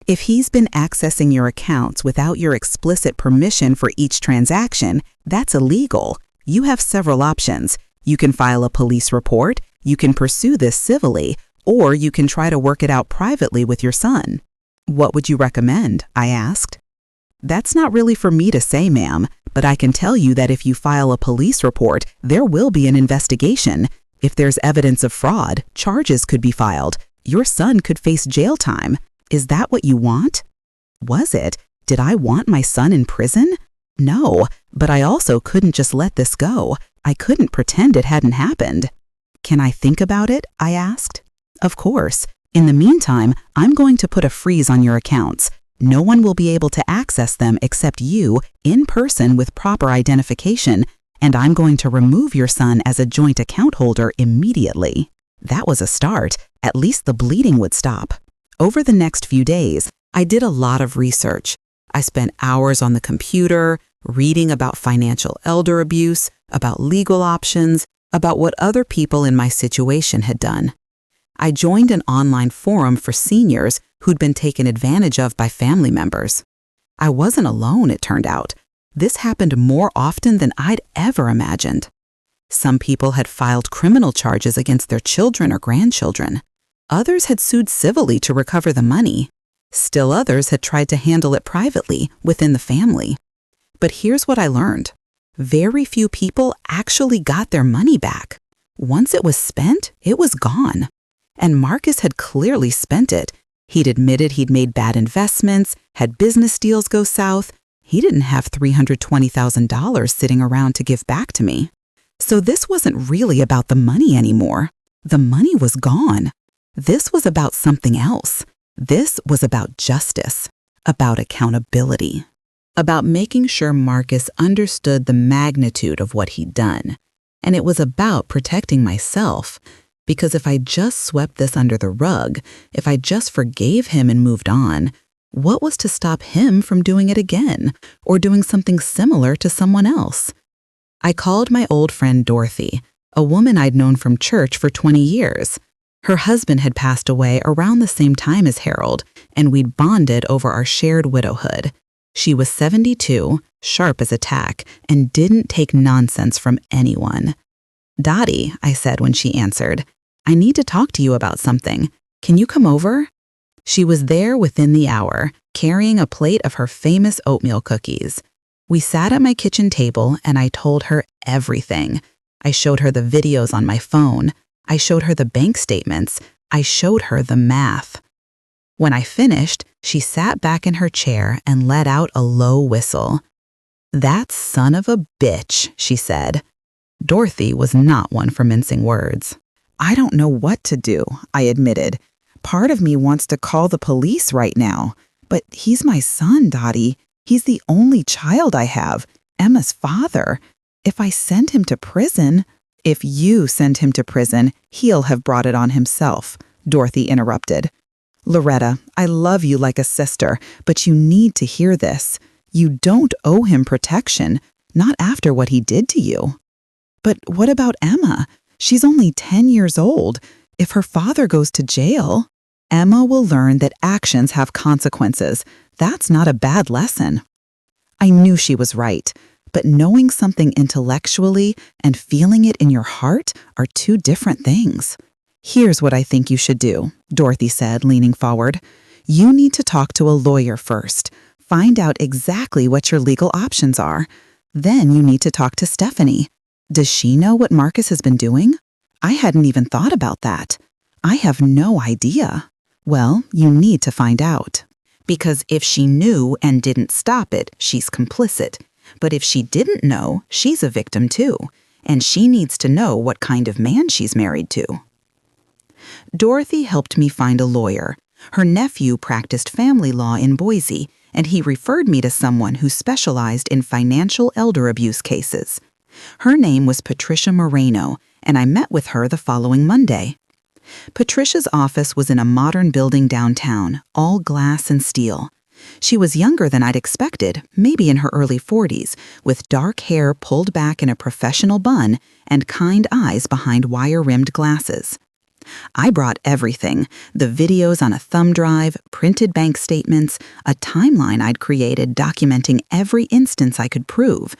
If he's been accessing your accounts without your explicit permission for each transaction, that's illegal. You have several options. You can file a police report, you can pursue this civilly, or you can try to work it out privately with your son. What would you recommend? I asked. That's not really for me to say, ma'am, but I can tell you that if you file a police report, there will be an investigation. If there's evidence of fraud, charges could be filed. Your son could face jail time. Is that what you want? Was it? Did I want my son in prison? No, but I also couldn't just let this go. I couldn't pretend it hadn't happened. Can I think about it? I asked. Of course. In the meantime, I'm going to put a freeze on your accounts. No one will be able to access them except you, in person with proper identification, and I'm going to remove your son as a joint account holder immediately. That was a start. At least the bleeding would stop. Over the next few days, I did a lot of research. I spent hours on the computer, reading about financial elder abuse, about legal options, about what other people in my situation had done. I joined an online forum for seniors who'd been taken advantage of by family members. I wasn't alone, it turned out. This happened more often than I'd ever imagined. Some people had filed criminal charges against their children or grandchildren. Others had sued civilly to recover the money. Still others had tried to handle it privately within the family. But here's what I learned. Very few people actually got their money back. Once it was spent, it was gone. And Marcus had clearly spent it. He'd admitted he'd made bad investments, had business deals go south. He didn't have $320,000 sitting around to give back to me. So this wasn't really about the money anymore. The money was gone. This was about something else. This was about justice, about accountability. about making sure Marcus understood the magnitude of what he'd done. And it was about protecting myself, because if I just swept this under the rug, if I just forgave him and moved on, what was to stop him from doing it again or doing something similar to someone else? I called my old friend Dorothy, a woman I'd known from church for 20 years. Her husband had passed away around the same time as Harold, and we'd bonded over our shared widowhood. She was 72, sharp as a tack, and didn't take nonsense from anyone. "Dottie," I said when she answered, "I need to talk to you about something. Can you come over?" She was there within the hour, carrying a plate of her famous oatmeal cookies. We sat at my kitchen table and I told her everything. I showed her the videos on my phone. I showed her the bank statements. I showed her the math. When I finished, she sat back in her chair and let out a low whistle. "That son of a bitch," she said. Dorothy was not one for mincing words. "I don't know what to do," I admitted. "Part of me wants to call the police right now. But he's my son, Dottie. He's the only child I have, Emma's father. If I send him to prison—" "If you send him to prison, he'll have brought it on himself," Dorothy interrupted. "Loretta, I love you like a sister, but you need to hear this. You don't owe him protection, not after what he did to you." "But what about Emma? She's only 10 years old. If her father goes to jail—" "Emma will learn that actions have consequences. That's not a bad lesson." I knew she was right, but knowing something intellectually and feeling it in your heart are two different things. "Here's what I think you should do," Dorothy said, leaning forward. "You need to talk to a lawyer first. Find out exactly what your legal options are. Then you need to talk to Stephanie. Does she know what Marcus has been doing? I hadn't even thought about that. I have no idea. Well, you need to find out. Because if she knew and didn't stop it, she's complicit. But if she didn't know, she's a victim too. And she needs to know what kind of man she's married to." Dorothy helped me find a lawyer. Her nephew practiced family law in Boise, and he referred me to someone who specialized in financial elder abuse cases. Her name was Patricia Moreno, and I met with her the following Monday. Patricia's office was in a modern building downtown, all glass and steel. She was younger than I'd expected, maybe in her early 40s, with dark hair pulled back in a professional bun and kind eyes behind wire-rimmed glasses. I brought everything: the videos on a thumb drive, printed bank statements, a timeline I'd created documenting every instance I could prove.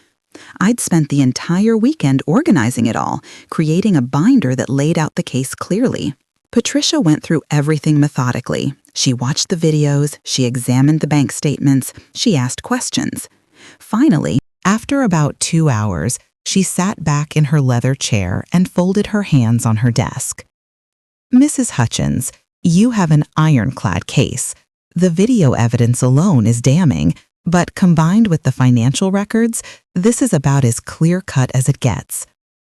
I'd spent the entire weekend organizing it all, creating a binder that laid out the case clearly. Patricia went through everything methodically. She watched the videos, she examined the bank statements, she asked questions. Finally, after about 2 hours, she sat back in her leather chair and folded her hands on her desk. "Mrs. Hutchins, you have an ironclad case. The video evidence alone is damning, but combined with the financial records, this is about as clear-cut as it gets.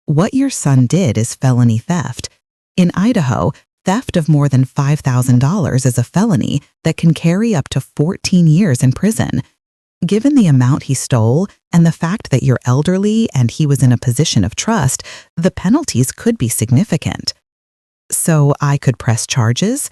What your son did is felony theft. In Idaho, theft of more than $5,000 is a felony that can carry up to 14 years in prison. Given the amount he stole and the fact that you're elderly and he was in a position of trust, the penalties could be significant." "So I could press charges?"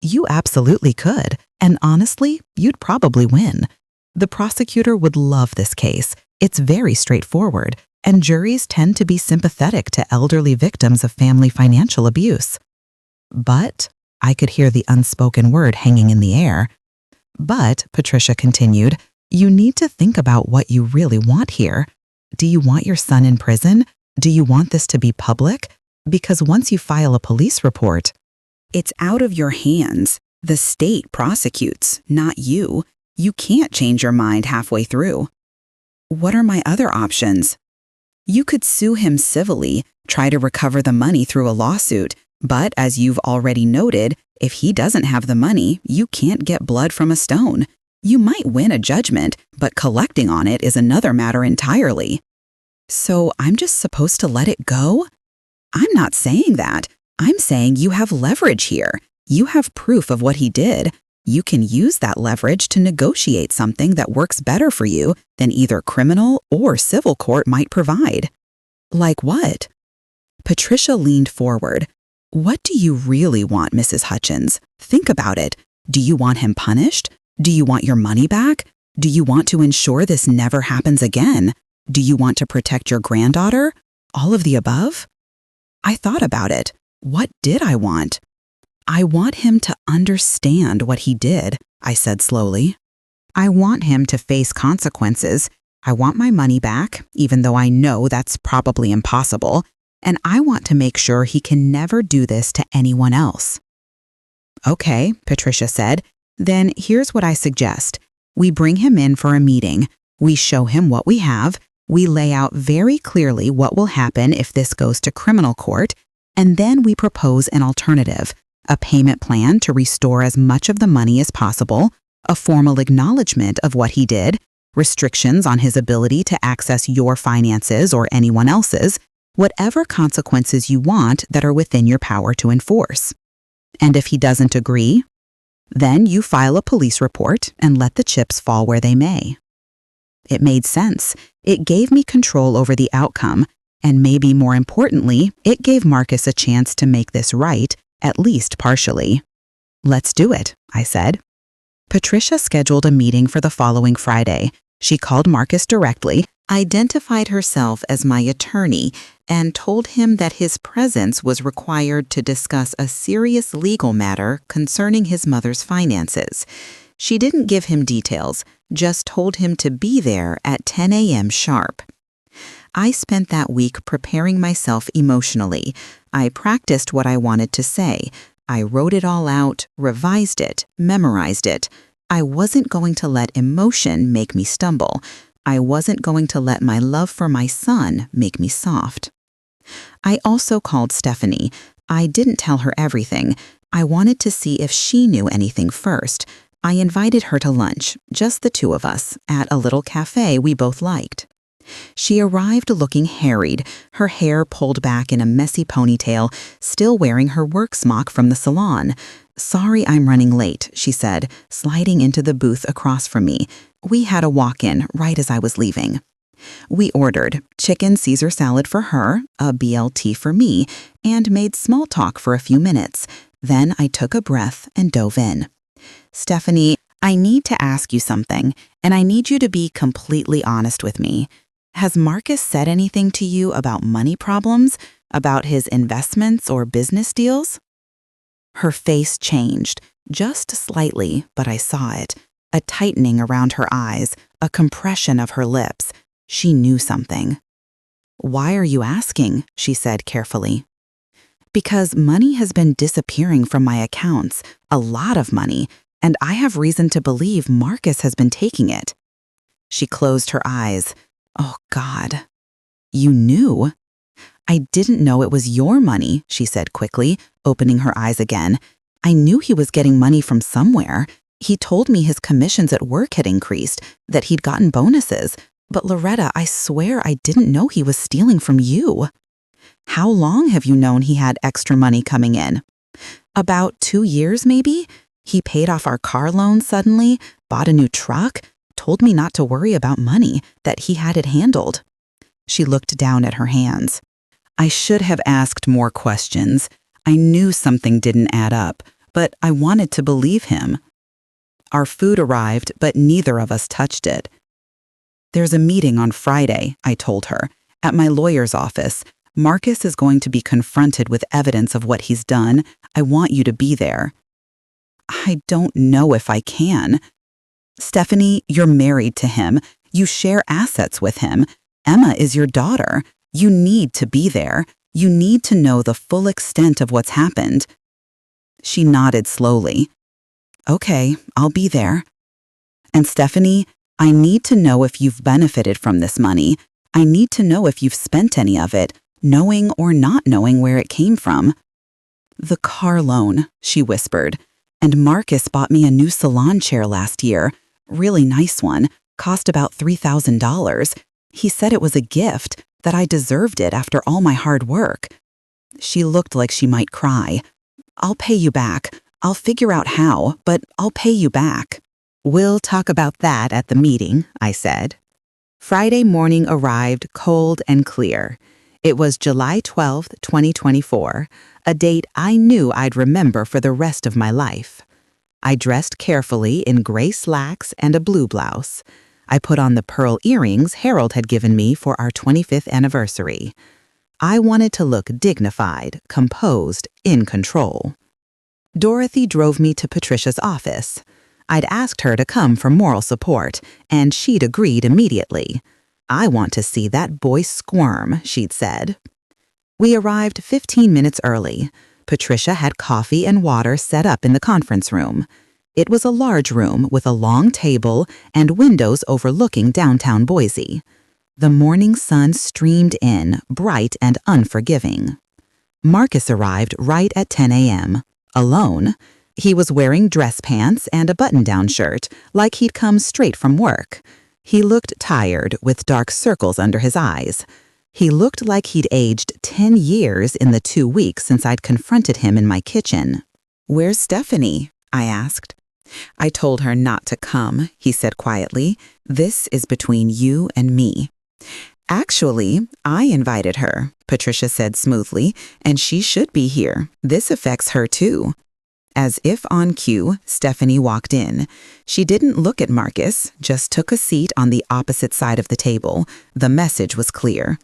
"You absolutely could, and honestly, you'd probably win. The prosecutor would love this case. It's very straightforward, and juries tend to be sympathetic to elderly victims of family financial abuse." "But," I could hear the unspoken word hanging in the air. "But," Patricia continued, "you need to think about what you really want here. Do you want your son in prison? Do you want this to be public? Because once you file a police report, it's out of your hands. The state prosecutes, not you. You can't change your mind halfway through." "What are my other options?" "You could sue him civilly, try to recover the money through a lawsuit. But as you've already noted, if he doesn't have the money, you can't get blood from a stone. You might win a judgment, but collecting on it is another matter entirely." "So I'm just supposed to let it go?" "I'm not saying that. I'm saying you have leverage here. You have proof of what he did. You can use that leverage to negotiate something that works better for you than either criminal or civil court might provide. Like what? Patricia leaned forward. What do you really want, Mrs. Hutchins? Think about it. Do you want him punished? Do you want your money back? Do you want to ensure this never happens again? Do you want to protect your granddaughter? All of the above? I thought about it. What did I want? I want him to understand what he did, I said slowly. I want him to face consequences. I want my money back, even though I know that's probably impossible, and I want to make sure he can never do this to anyone else. Okay, Patricia said. Then here's what I suggest. We bring him in for a meeting. We show him what we have. We lay out very clearly what will happen if this goes to criminal court, and then we propose an alternative, a payment plan to restore as much of the money as possible, a formal acknowledgement of what he did, restrictions on his ability to access your finances or anyone else's, whatever consequences you want that are within your power to enforce. And if he doesn't agree, then you file a police report and let the chips fall where they may. It made sense. It gave me control over the outcome, and maybe more importantly, it gave Marcus a chance to make this right, at least partially. Let's do it, I said. Patricia scheduled a meeting for the following Friday. She called Marcus directly, identified herself as my attorney, and told him that his presence was required to discuss a serious legal matter concerning his mother's finances. She didn't give him details, just told him to be there at 10 a.m. sharp. I spent that week preparing myself emotionally. I practiced what I wanted to say. I wrote it all out, revised it, memorized it. I wasn't going to let emotion make me stumble. I wasn't going to let my love for my son make me soft. I also called Stephanie. I didn't tell her everything. I wanted to see if she knew anything first. I invited her to lunch, just the two of us, at a little cafe we both liked. She arrived looking harried, her hair pulled back in a messy ponytail, still wearing her work smock from the salon. "Sorry I'm running late," she said, sliding into the booth across from me. We had a walk-in right as I was leaving. We ordered chicken Caesar salad for her, a BLT for me, and made small talk for a few minutes. Then I took a breath and dove in. "Stephanie, I need to ask you something, and I need you to be completely honest with me. Has Marcus said anything to you about money problems, about his investments or business deals?" Her face changed, just slightly, but I saw it. A tightening around her eyes, a compression of her lips. She knew something. "Why are you asking?" she said carefully. "Because money has been disappearing from my accounts, a lot of money, and I have reason to believe Marcus has been taking it." She closed her eyes. "Oh, God." "You knew?" "I didn't know it was your money," she said quickly, opening her eyes again. "I knew he was getting money from somewhere. He told me his commissions at work had increased, that he'd gotten bonuses. But Loretta, I swear I didn't know he was stealing from you." "How long have you known he had extra money coming in?" "About 2 years, maybe. He paid off our car loan suddenly, bought a new truck, told me not to worry about money, that he had it handled." She looked down at her hands. "I should have asked more questions. I knew something didn't add up, but I wanted to believe him." Our food arrived, but neither of us touched it. "There's a meeting on Friday," I told her, "at my lawyer's office. Marcus is going to be confronted with evidence of what he's done. I want you to be there." "I don't know if I can." "Stephanie, you're married to him. You share assets with him. Emma is your daughter. You need to be there. You need to know the full extent of what's happened." She nodded slowly. "Okay, I'll be there. And Stephanie, I need to know if you've benefited from this money. I need to know if you've spent any of it, knowing or not knowing where it came from." "The car loan," she whispered. "And Marcus bought me a new salon chair last year. Really nice one. Cost about $3,000. He said it was a gift, that I deserved it after all my hard work." She looked like she might cry. "I'll pay you back. I'll figure out how, but I'll pay you back. We'll talk about that at the meeting, I said. Friday morning arrived cold and clear. It was July 12th, 2024, a date I knew I'd remember for the rest of my life. I dressed carefully in gray slacks and a blue blouse. I put on the pearl earrings Harold had given me for our 25th anniversary. I wanted to look dignified, composed, in control. Dorothy drove me to Patricia's office. I'd asked her to come for moral support, and she'd agreed immediately. I want to see that boy squirm, she'd said. We arrived 15 minutes early. Patricia had coffee and water set up in the conference room. It was a large room with a long table and windows overlooking downtown Boise. The morning sun streamed in, bright and unforgiving. Marcus arrived right at 10 a.m., alone. He was wearing dress pants and a button-down shirt, like he'd come straight from work. He looked tired, with dark circles under his eyes. He looked like he'd aged 10 years in the 2 weeks since I'd confronted him in my kitchen. "Where's Stephanie?" I asked. "I told her not to come," he said quietly. "This is between you and me." "Actually, I invited her," Patricia said smoothly, "and she should be here. This affects her too." As if on cue, Stephanie walked in. She didn't look at Marcus, just took a seat on the opposite side of the table. The message was clear.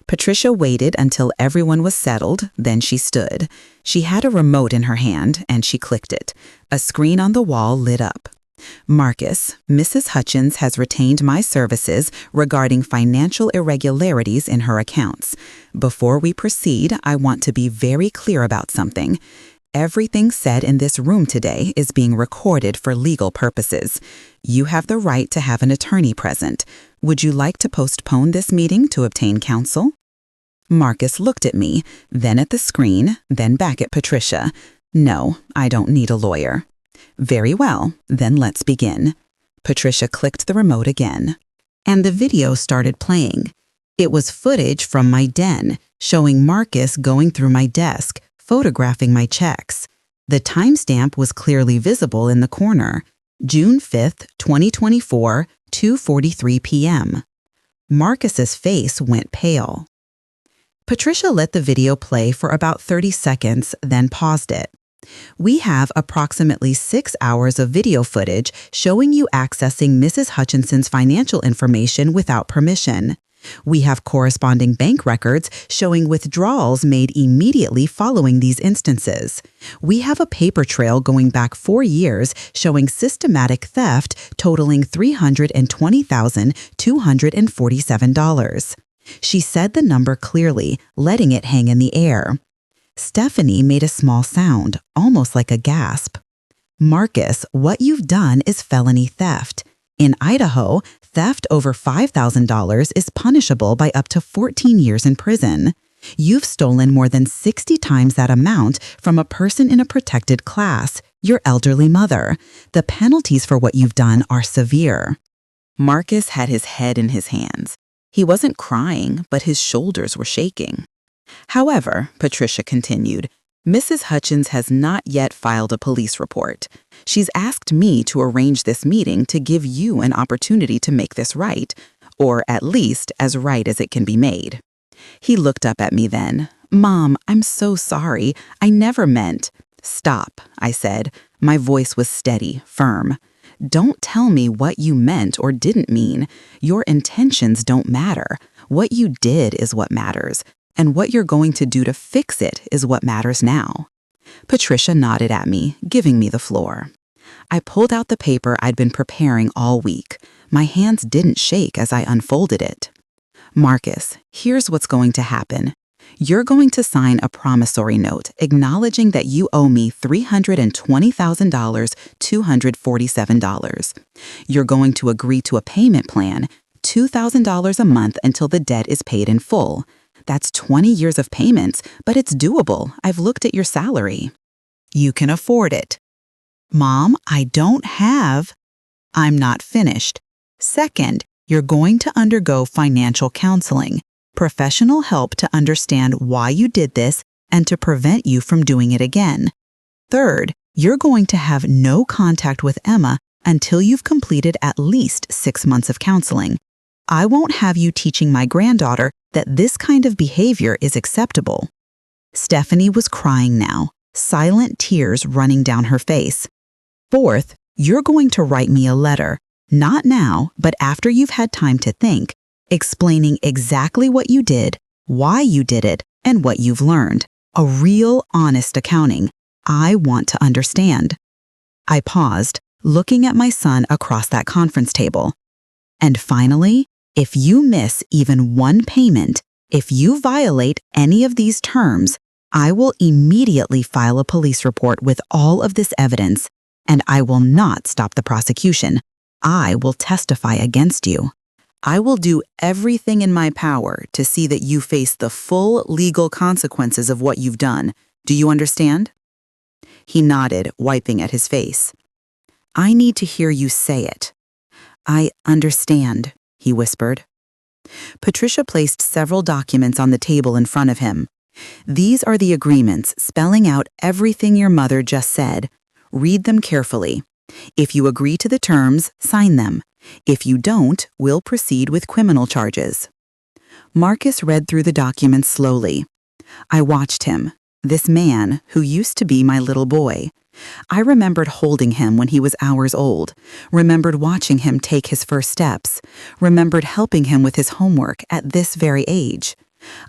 Patricia waited until everyone was settled, then she stood. She had a remote in her hand, and she clicked it. A screen on the wall lit up. "Marcus, Mrs. Hutchins has retained my services regarding financial irregularities in her accounts. Before we proceed, I want to be very clear about something. Everything said in this room today is being recorded for legal purposes. You have the right to have an attorney present. Would you like to postpone this meeting to obtain counsel?" Marcus looked at me, then at the screen, then back at Patricia. "No, I don't need a lawyer." "Very well, then let's begin." Patricia clicked the remote again. And the video started playing. It was footage from my den, showing Marcus going through my desk, photographing my checks. The timestamp was clearly visible in the corner. June 5th, 2024, 2:43 p.m. Marcus's face went pale. Patricia let the video play for about 30 seconds, then paused it. "We have approximately 6 hours of video footage showing you accessing Mrs. Hutchinson's financial information without permission. We have corresponding bank records showing withdrawals made immediately following these instances. We have a paper trail going back 4 years showing systematic theft totaling $320,247. She said the number clearly, letting it hang in the air. Stephanie made a small sound, almost like a gasp. "Marcus, what you've done is felony theft. In Idaho, theft over $5,000 is punishable by up to 14 years in prison. You've stolen more than 60 times that amount from a person in a protected class, your elderly mother. The penalties for what you've done are severe." Marcus had his head in his hands. He wasn't crying, but his shoulders were shaking. "However," Patricia continued, "Mrs. Hutchins has not yet filed a police report. She's asked me to arrange this meeting to give you an opportunity to make this right, or at least as right as it can be made." He looked up at me then. "Mom, I'm so sorry. I never meant—" "Stop," I said. My voice was steady, firm. "Don't tell me what you meant or didn't mean. Your intentions don't matter. What you did is what matters. And what you're going to do to fix it is what matters now." Patricia nodded at me, giving me the floor. I pulled out the paper I'd been preparing all week. My hands didn't shake as I unfolded it. "Marcus, here's what's going to happen. You're going to sign a promissory note acknowledging that you owe me $320,247. You're going to agree to a payment plan, $2,000 a month until the debt is paid in full. That's 20 years of payments, but it's doable. I've looked at your salary. You can afford it." "Mom, I don't have—" I'm not finished. "Second, you're going to undergo financial counseling, professional help to understand why you did this and to prevent you from doing it again. Third, you're going to have no contact with Emma until you've completed at least 6 months of counseling. I won't have you teaching my granddaughter that this kind of behavior is acceptable." Stephanie was crying now, silent tears running down her face. "Fourth, you're going to write me a letter, not now, but after you've had time to think, explaining exactly what you did, why you did it, and what you've learned. A real, honest accounting. I want to understand." I paused, looking at my son across that conference table. "And finally, if you miss even one payment, if you violate any of these terms, I will immediately file a police report with all of this evidence, and I will not stop the prosecution. I will testify against you. I will do everything in my power to see that you face the full legal consequences of what you've done. Do you understand?" He nodded, wiping at his face. "I need to hear you say it." "I understand," he whispered. Patricia placed several documents on the table in front of him. "These are the agreements spelling out everything your mother just said. Read them carefully. If you agree to the terms, sign them. If you don't, we'll proceed with criminal charges." Marcus read through the documents slowly. I watched him, this man who used to be my little boy. I remembered holding him when he was hours old, remembered watching him take his first steps, remembered helping him with his homework at this very age.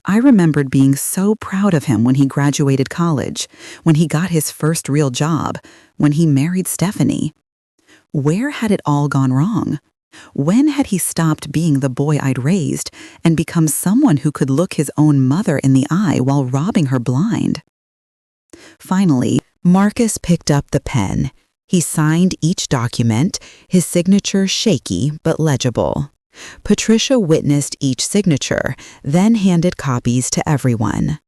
I remembered being so proud of him when he graduated college, when he got his first real job, when he married Stephanie. Where had it all gone wrong? When had he stopped being the boy I'd raised and become someone who could look his own mother in the eye while robbing her blind? Finally, Marcus picked up the pen. He signed each document, his signature shaky but legible. Patricia witnessed each signature, then handed copies to everyone.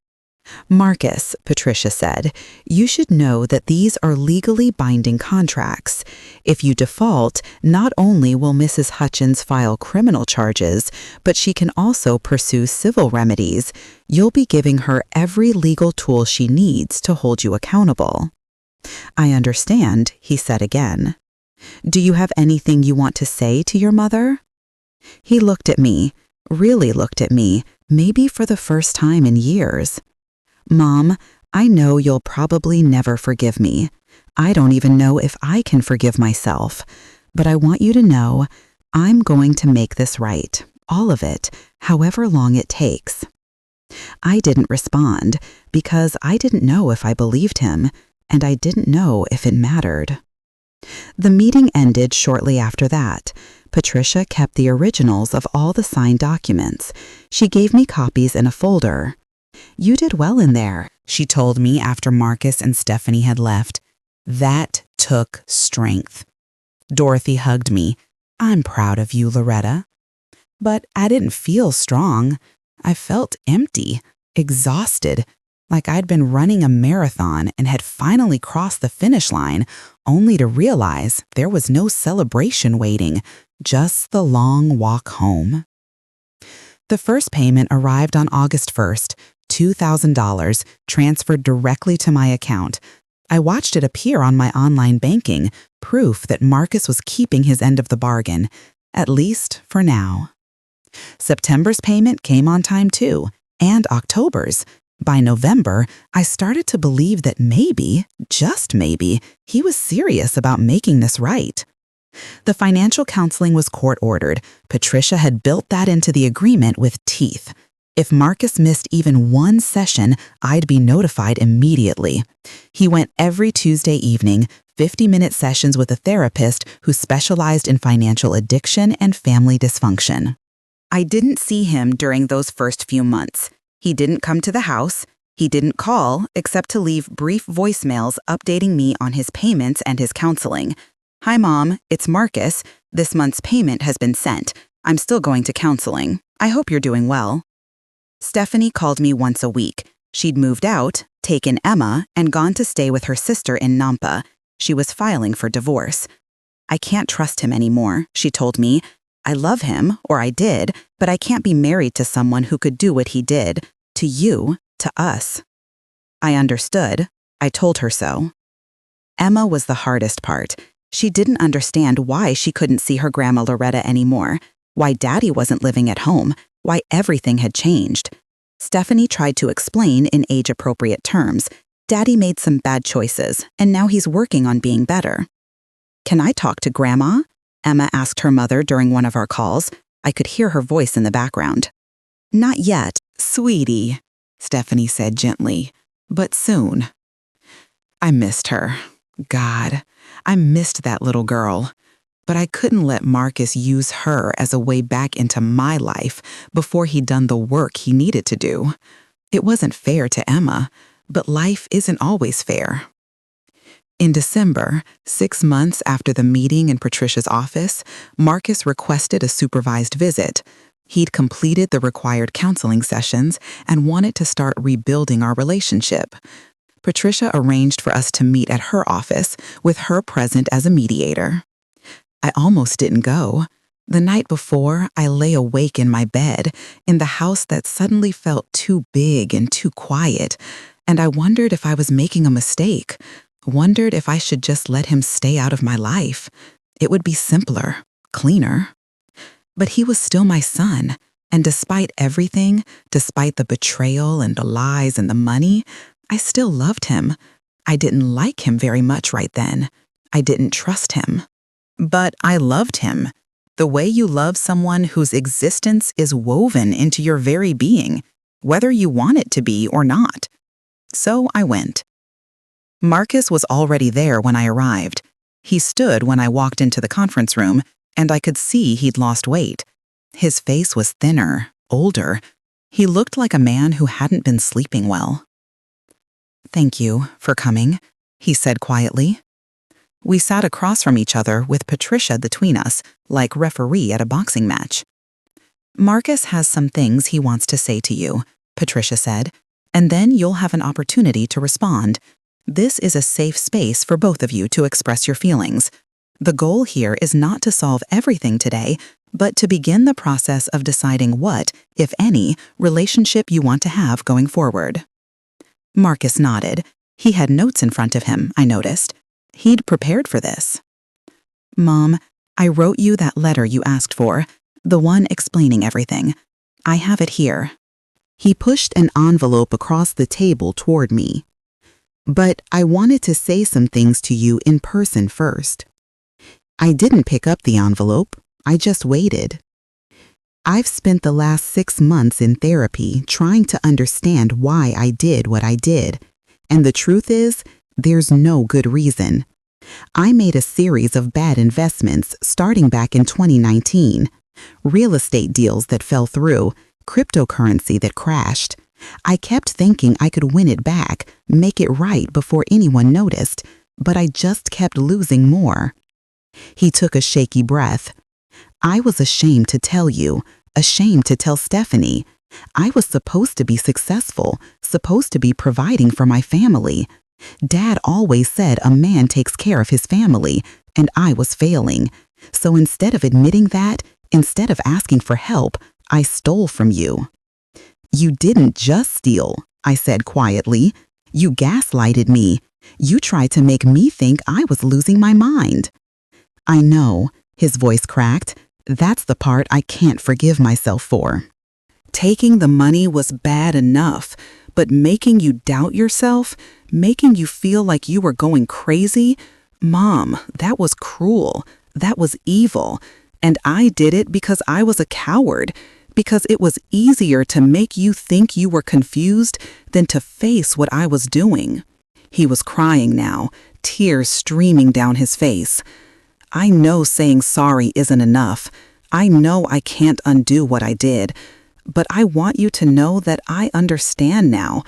"Marcus," Patricia said, "you should know that these are legally binding contracts. If you default, not only will Mrs. Hutchins file criminal charges, but she can also pursue civil remedies. You'll be giving her every legal tool she needs to hold you accountable." "I understand," he said again. "Do you have anything you want to say to your mother?" He looked at me, really looked at me, maybe for the first time in years. "Mom, I know you'll probably never forgive me. I don't even know if I can forgive myself. But I want you to know I'm going to make this right, all of it, however long it takes." I didn't respond because I didn't know if I believed him, and I didn't know if it mattered. The meeting ended shortly after that. Patricia kept the originals of all the signed documents. She gave me copies in a folder. "You did well in there," she told me after Marcus and Stephanie had left. "That took strength." Dorothy hugged me. "I'm proud of you, Loretta." But I didn't feel strong. I felt empty, exhausted, like I'd been running a marathon and had finally crossed the finish line, only to realize there was no celebration waiting, just the long walk home. The first payment arrived on August 1st, $2,000, transferred directly to my account. I watched it appear on my online banking, proof that Marcus was keeping his end of the bargain, at least for now. September's payment came on time too, and October's. By November, I started to believe that maybe, just maybe, he was serious about making this right. The financial counseling was court-ordered. Patricia had built that into the agreement with teeth. If Marcus missed even one session, I'd be notified immediately. He went every Tuesday evening, 50-minute sessions with a therapist who specialized in financial addiction and family dysfunction. I didn't see him during those first few months. He didn't come to the house. He didn't call, except to leave brief voicemails updating me on his payments and his counseling. "Hi, Mom, it's Marcus. This month's payment has been sent. I'm still going to counseling. I hope you're doing well." Stephanie called me once a week. She'd moved out, taken Emma, and gone to stay with her sister in Nampa. She was filing for divorce. "I can't trust him anymore," she told me. "I love him, or I did, but I can't be married to someone who could do what he did. To you, to us." I understood. I told her so. Emma was the hardest part. She didn't understand why she couldn't see her Grandma Loretta anymore, why Daddy wasn't living at home, why everything had changed. Stephanie tried to explain in age-appropriate terms. Daddy made some bad choices, and now he's working on being better. "Can I talk to Grandma?" Emma asked her mother during one of our calls. I could hear her voice in the background. "Not yet, sweetie," Stephanie said gently, "but soon." I missed her. God, I missed that little girl. But I couldn't let Marcus use her as a way back into my life before he'd done the work he needed to do. It wasn't fair to Emma, but life isn't always fair. In December, 6 months after the meeting in Patricia's office, Marcus requested a supervised visit. He'd completed the required counseling sessions and wanted to start rebuilding our relationship. Patricia arranged for us to meet at her office, with her present as a mediator. I almost didn't go. The night before, I lay awake in my bed, in the house that suddenly felt too big and too quiet, and I wondered if I was making a mistake, wondered if I should just let him stay out of my life. It would be simpler, cleaner. But he was still my son, and despite everything, despite the betrayal and the lies and the money, I still loved him. I didn't like him very much right then. I didn't trust him. But I loved him, the way you love someone whose existence is woven into your very being, whether you want it to be or not. So I went. Marcus was already there when I arrived. He stood when I walked into the conference room, and I could see he'd lost weight. His face was thinner, older. He looked like a man who hadn't been sleeping well. "Thank you for coming," he said quietly. We sat across from each other with Patricia between us, like referee at a boxing match. "Marcus has some things he wants to say to you," Patricia said, "and then you'll have an opportunity to respond. This is a safe space for both of you to express your feelings. The goal here is not to solve everything today, but to begin the process of deciding what, if any, relationship you want to have going forward." Marcus nodded. He had notes in front of him, I noticed. He'd prepared for this. "Mom, I wrote you that letter you asked for, the one explaining everything. I have it here." He pushed an envelope across the table toward me. "But I wanted to say some things to you in person first." I didn't pick up the envelope. I just waited. "I've spent the last 6 months in therapy trying to understand why I did what I did. And the truth is, there's no good reason. I made a series of bad investments starting back in 2019. Real estate deals that fell through, cryptocurrency that crashed. I kept thinking I could win it back, make it right before anyone noticed, but I just kept losing more." He took a shaky breath. "I was ashamed to tell you, ashamed to tell Stephanie. I was supposed to be successful, supposed to be providing for my family. Dad always said a man takes care of his family, and I was failing. So instead of admitting that, instead of asking for help, I stole from you." "You didn't just steal," I said quietly. "You gaslighted me. You tried to make me think I was losing my mind." "I know," his voice cracked. "That's the part I can't forgive myself for. Taking the money was bad enough, but making you doubt yourself, making you feel like you were going crazy, Mom, that was cruel. That was evil. And I did it because I was a coward, because it was easier to make you think you were confused than to face what I was doing." He was crying now, tears streaming down his face. "I know saying sorry isn't enough. I know I can't undo what I did. But I want you to know that I understand now.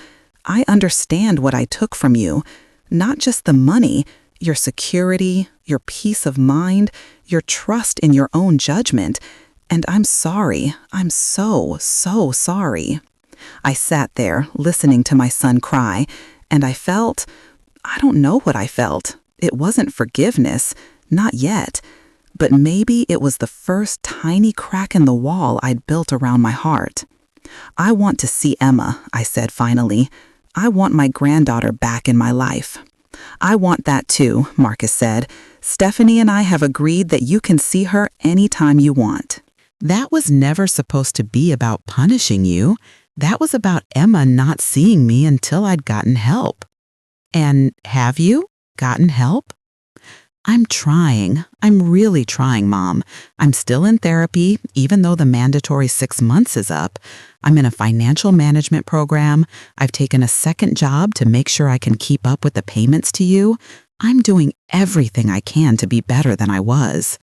I understand what I took from you. Not just the money, your security, your peace of mind, your trust in your own judgment. And I'm sorry. I'm so, so sorry." I sat there, listening to my son cry, and I don't know what I felt. It wasn't forgiveness, not yet. But maybe it was the first tiny crack in the wall I'd built around my heart. "I want to see Emma," I said finally. "I want my granddaughter back in my life." I want that too, Marcus said. Stephanie and I have agreed that you can see her anytime you want. That was never supposed to be about punishing you. That was about Emma not seeing me until I'd gotten help. And have you gotten help? I'm trying. I'm really trying, Mom. I'm still in therapy, even though the mandatory 6 months is up. I'm in a financial management program. I've taken a second job to make sure I can keep up with the payments to you. I'm doing everything I can to be better than I was.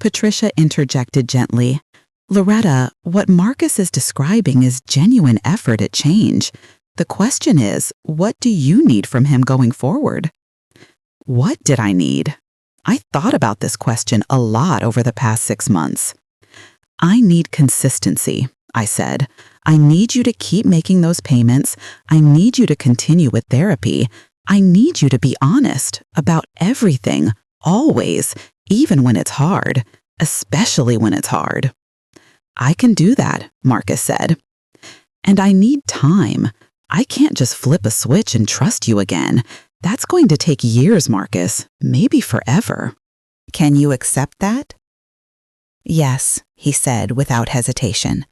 Patricia interjected gently. Loretta, what Marcus is describing is genuine effort at change. The question is, what do you need from him going forward? What did I need? I thought about this question a lot over the past 6 months. I need consistency, I said. I need you to keep making those payments. I need you to continue with therapy. I need you to be honest about everything, always, even when it's hard, especially when it's hard. I can do that, Marcus said. And I need time. I can't just flip a switch and trust you again. That's going to take years, Marcus, maybe forever. Can you accept that? Yes, he said without hesitation.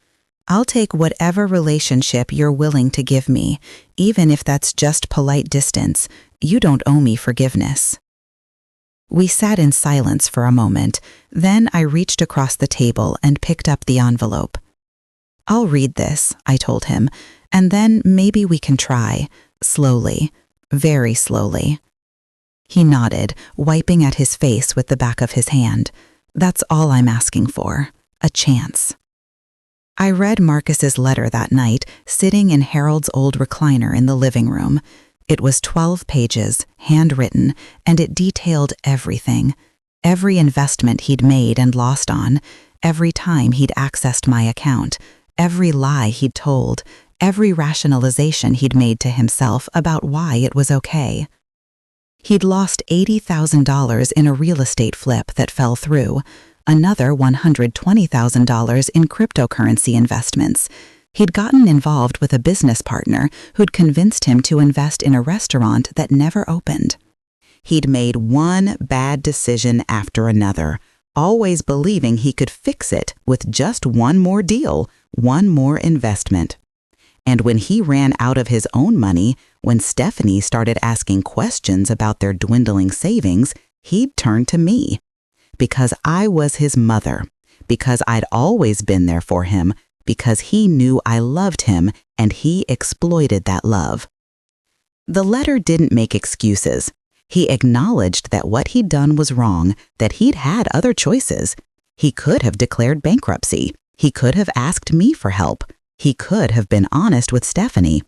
I'll take whatever relationship you're willing to give me, even if that's just polite distance. You don't owe me forgiveness. We sat in silence for a moment. Then I reached across the table and picked up the envelope. I'll read this, I told him, and then maybe we can try, slowly. Very slowly. He nodded, wiping at his face with the back of his hand. That's all I'm asking for, a chance. I read Marcus's letter that night, sitting in Harold's old recliner in the living room. It was 12 pages, handwritten, and it detailed everything. Every investment he'd made and lost on, every time he'd accessed my account, every lie he'd told, every rationalization he'd made to himself about why it was okay. He'd lost $80,000 in a real estate flip that fell through, another $120,000 in cryptocurrency investments. He'd gotten involved with a business partner who'd convinced him to invest in a restaurant that never opened. He'd made one bad decision after another, always believing he could fix it with just one more deal, one more investment. And when he ran out of his own money, when Stephanie started asking questions about their dwindling savings, he'd turn to me. Because I was his mother, because I'd always been there for him, because he knew I loved him and he exploited that love. The letter didn't make excuses. He acknowledged that what he'd done was wrong, that he'd had other choices. He could have declared bankruptcy. He could have asked me for help. He could have been honest with Stephanie.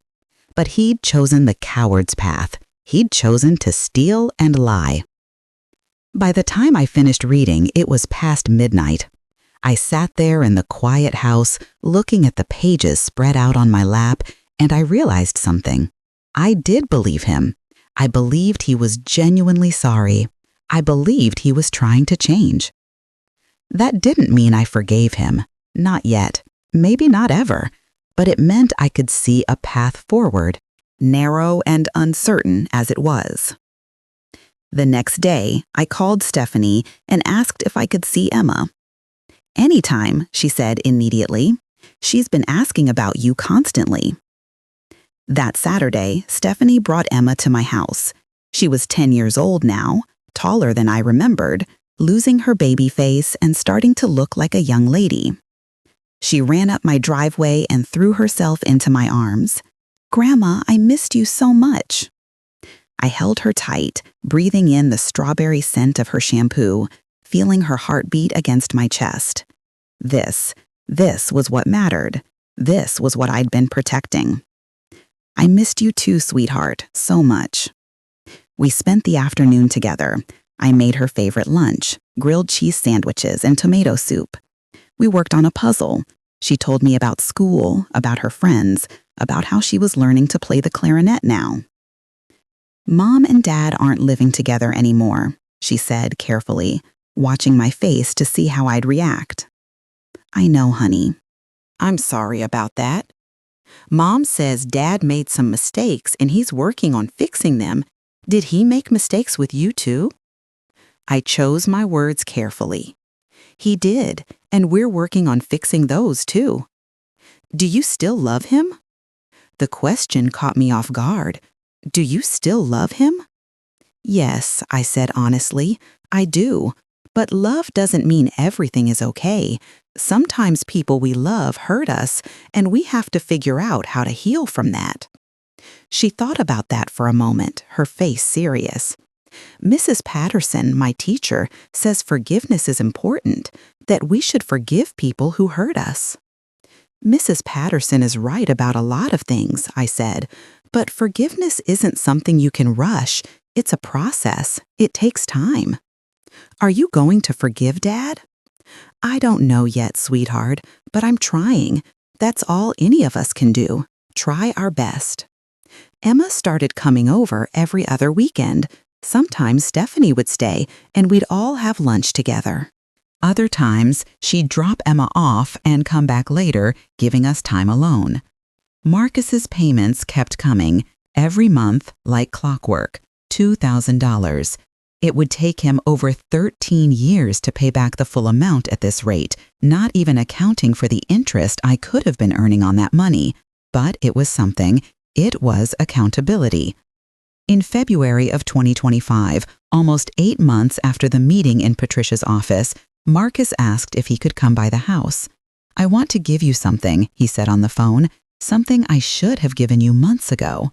But he'd chosen the coward's path. He'd chosen to steal and lie. By the time I finished reading, it was past midnight. I sat there in the quiet house, looking at the pages spread out on my lap, and I realized something. I did believe him. I believed he was genuinely sorry. I believed he was trying to change. That didn't mean I forgave him. Not yet. Maybe not ever. But it meant I could see a path forward, narrow and uncertain as it was. The next day, I called Stephanie and asked if I could see Emma. Anytime, she said immediately. She's been asking about you constantly. That Saturday, Stephanie brought Emma to my house. She was 10 years old now, taller than I remembered, losing her baby face and starting to look like a young lady. She ran up my driveway and threw herself into my arms. "Grandma, I missed you so much." I held her tight, breathing in the strawberry scent of her shampoo, feeling her heartbeat against my chest. This was what mattered. This was what I'd been protecting. "I missed you too, sweetheart, so much." We spent the afternoon together. I made her favorite lunch, grilled cheese sandwiches and tomato soup. We worked on a puzzle. She told me about school, about her friends, about how she was learning to play the clarinet now. "Mom and Dad aren't living together anymore," she said carefully, watching my face to see how I'd react. "I know, honey. I'm sorry about that. Mom says Dad made some mistakes and he's working on fixing them, Did he make mistakes with you too? I chose my words carefully. He did, and we're working on fixing those too. Do you still love him? The question caught me off guard. Do you still love him? Yes, I said honestly, I do. But love doesn't mean everything is okay. Sometimes people we love hurt us, and we have to figure out how to heal from that. She thought about that for a moment, her face serious. Mrs. Patterson, my teacher, says forgiveness is important, that we should forgive people who hurt us. Mrs. Patterson is right about a lot of things, I said, but forgiveness isn't something you can rush. It's a process. It takes time. Are you going to forgive Dad? I don't know yet, sweetheart, but I'm trying. That's all any of us can do. Try our best. Emma started coming over every other weekend. Sometimes Stephanie would stay, and we'd all have lunch together. Other times, she'd drop Emma off and come back later, giving us time alone. Marcus's payments kept coming, every month like clockwork, $2,000. It would take him over 13 years to pay back the full amount at this rate, not even accounting for the interest I could have been earning on that money. But it was something. It was accountability. In February of 2025, almost 8 months after the meeting in Patricia's office, Marcus asked if he could come by the house. I want to give you something, he said on the phone, something I should have given you months ago.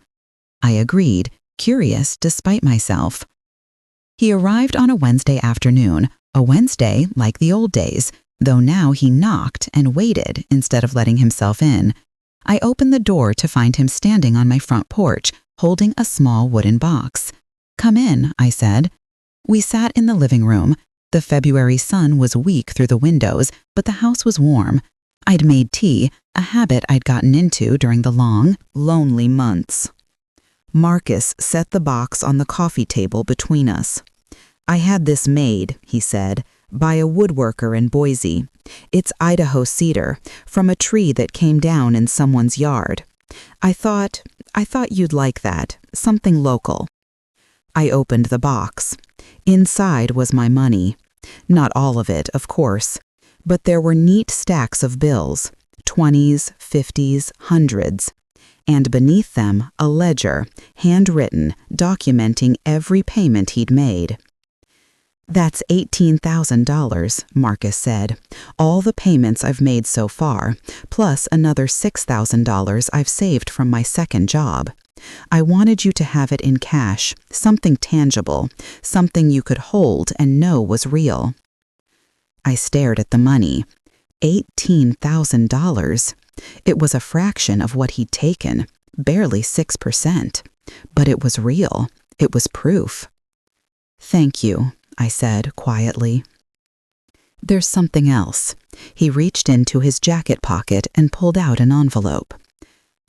I agreed, curious despite myself. He arrived on a Wednesday afternoon, a Wednesday like the old days, though now he knocked and waited instead of letting himself in. I opened the door to find him standing on my front porch, holding a small wooden box. Come in, I said. We sat in the living room. The February sun was weak through the windows, but the house was warm. I'd made tea, a habit I'd gotten into during the long, lonely months. Marcus set the box on the coffee table between us. I had this made, he said, by a woodworker in Boise. It's Idaho cedar, from a tree that came down in someone's yard. I thought you'd like that, something local. I opened the box. Inside was my money. Not all of it, of course, but there were neat stacks of bills, 20s, 50s, hundreds. And beneath them, a ledger, handwritten, documenting every payment he'd made. That's $18,000, Marcus said. All the payments I've made so far, plus another $6,000 I've saved from my second job. I wanted you to have it in cash, something tangible, something you could hold and know was real. I stared at the money. $18,000. It was a fraction of what he'd taken, barely 6%. But it was real. It was proof. Thank you, I said quietly. There's something else. He reached into his jacket pocket and pulled out an envelope.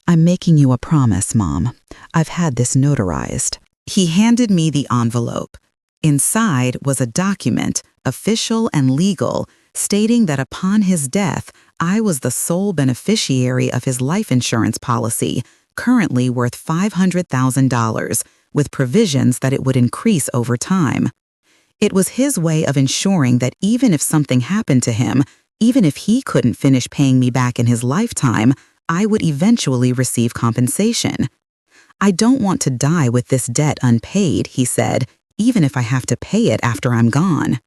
I'm making you a promise, Mom. I've had this notarized. He handed me the envelope. Inside was a document, official and legal, stating that upon his death, I was the sole beneficiary of his life insurance policy, currently worth $500,000, with provisions that it would increase over time. It was his way of ensuring that even if something happened to him, even if he couldn't finish paying me back in his lifetime, I would eventually receive compensation. I don't want to die with this debt unpaid, he said, even if I have to pay it after I'm gone.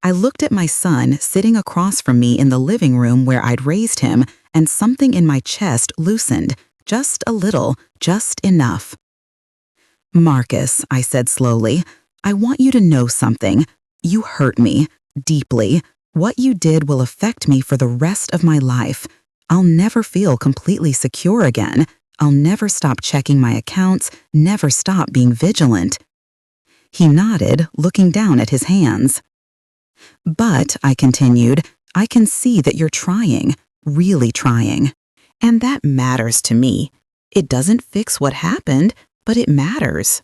I looked at my son sitting across from me in the living room where I'd raised him, and something in my chest loosened, just a little, just enough. Marcus, I said slowly, I want you to know something. You hurt me, deeply. What you did will affect me for the rest of my life. I'll never feel completely secure again. I'll never stop checking my accounts, never stop being vigilant. He nodded, looking down at his hands. But, I continued, I can see that you're trying, really trying. And that matters to me. It doesn't fix what happened, but it matters.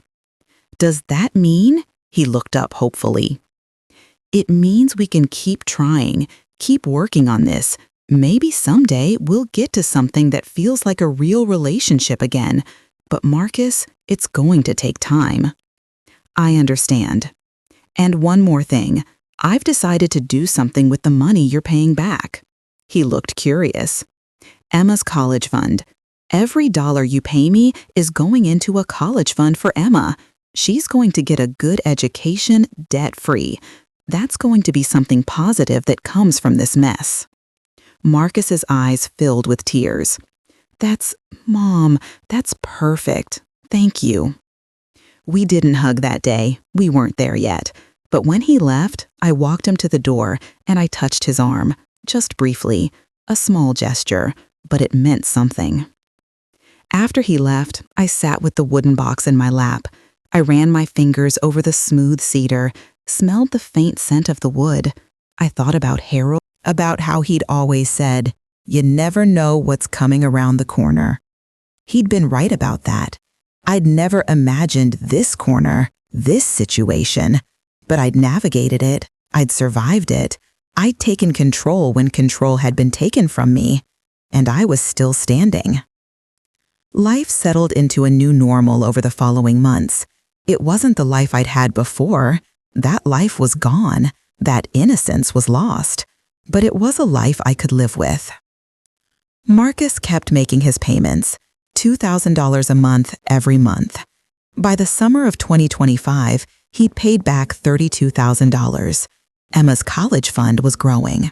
Does that mean? He looked up hopefully. It means we can keep trying, keep working on this. Maybe someday we'll get to something that feels like a real relationship again. But Marcus, it's going to take time. I understand. And one more thing, I've decided to do something with the money you're paying back. He looked curious. Emma's college fund. Every dollar you pay me is going into a college fund for Emma. She's going to get a good education, debt-free. That's going to be something positive that comes from this mess. Marcus's eyes filled with tears. Mom, that's perfect. Thank you. We didn't hug that day. We weren't there yet. But when he left, I walked him to the door and I touched his arm, just briefly, a small gesture, but it meant something. After he left, I sat with the wooden box in my lap. I ran my fingers over the smooth cedar, smelled the faint scent of the wood. I thought about Harold, about how he'd always said, "You never know what's coming around the corner." He'd been right about that. I'd never imagined this corner, this situation, but I'd navigated it, I'd survived it, I'd taken control when control had been taken from me, and I was still standing. Life settled into a new normal over the following months. It wasn't the life I'd had before. That life was gone. That innocence was lost. But it was a life I could live with. Marcus kept making his payments, $2,000 a month every month. By the summer of 2025, he'd paid back $32,000. Emma's college fund was growing.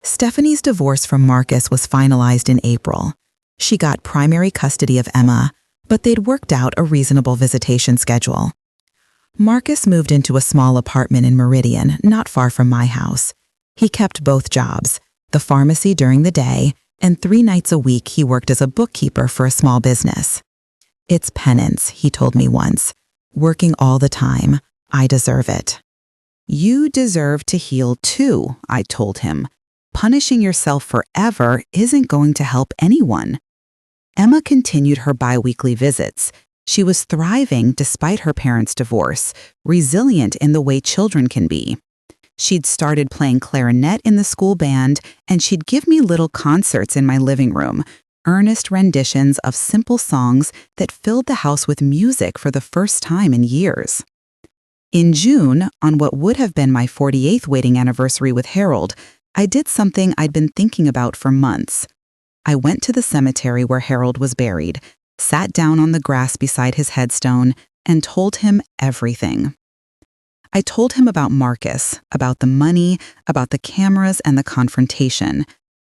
Stephanie's divorce from Marcus was finalized in April. She got primary custody of Emma, but they'd worked out a reasonable visitation schedule. Marcus moved into a small apartment in Meridian, not far from my house. He kept both jobs, the pharmacy during the day, and 3 nights a week he worked as a bookkeeper for a small business. "It's penance," he told me once. "Working all the time. I deserve it." "You deserve to heal too," I told him. "Punishing yourself forever isn't going to help anyone." Emma continued her bi-weekly visits. She was thriving despite her parents' divorce, resilient in the way children can be. She'd started playing clarinet in the school band, and she'd give me little concerts in my living room, earnest renditions of simple songs that filled the house with music for the first time in years. In June, on what would have been my 48th wedding anniversary with Harold, I did something I'd been thinking about for months. I went to the cemetery where Harold was buried, sat down on the grass beside his headstone, and told him everything. I told him about Marcus, about the money, about the cameras and the confrontation.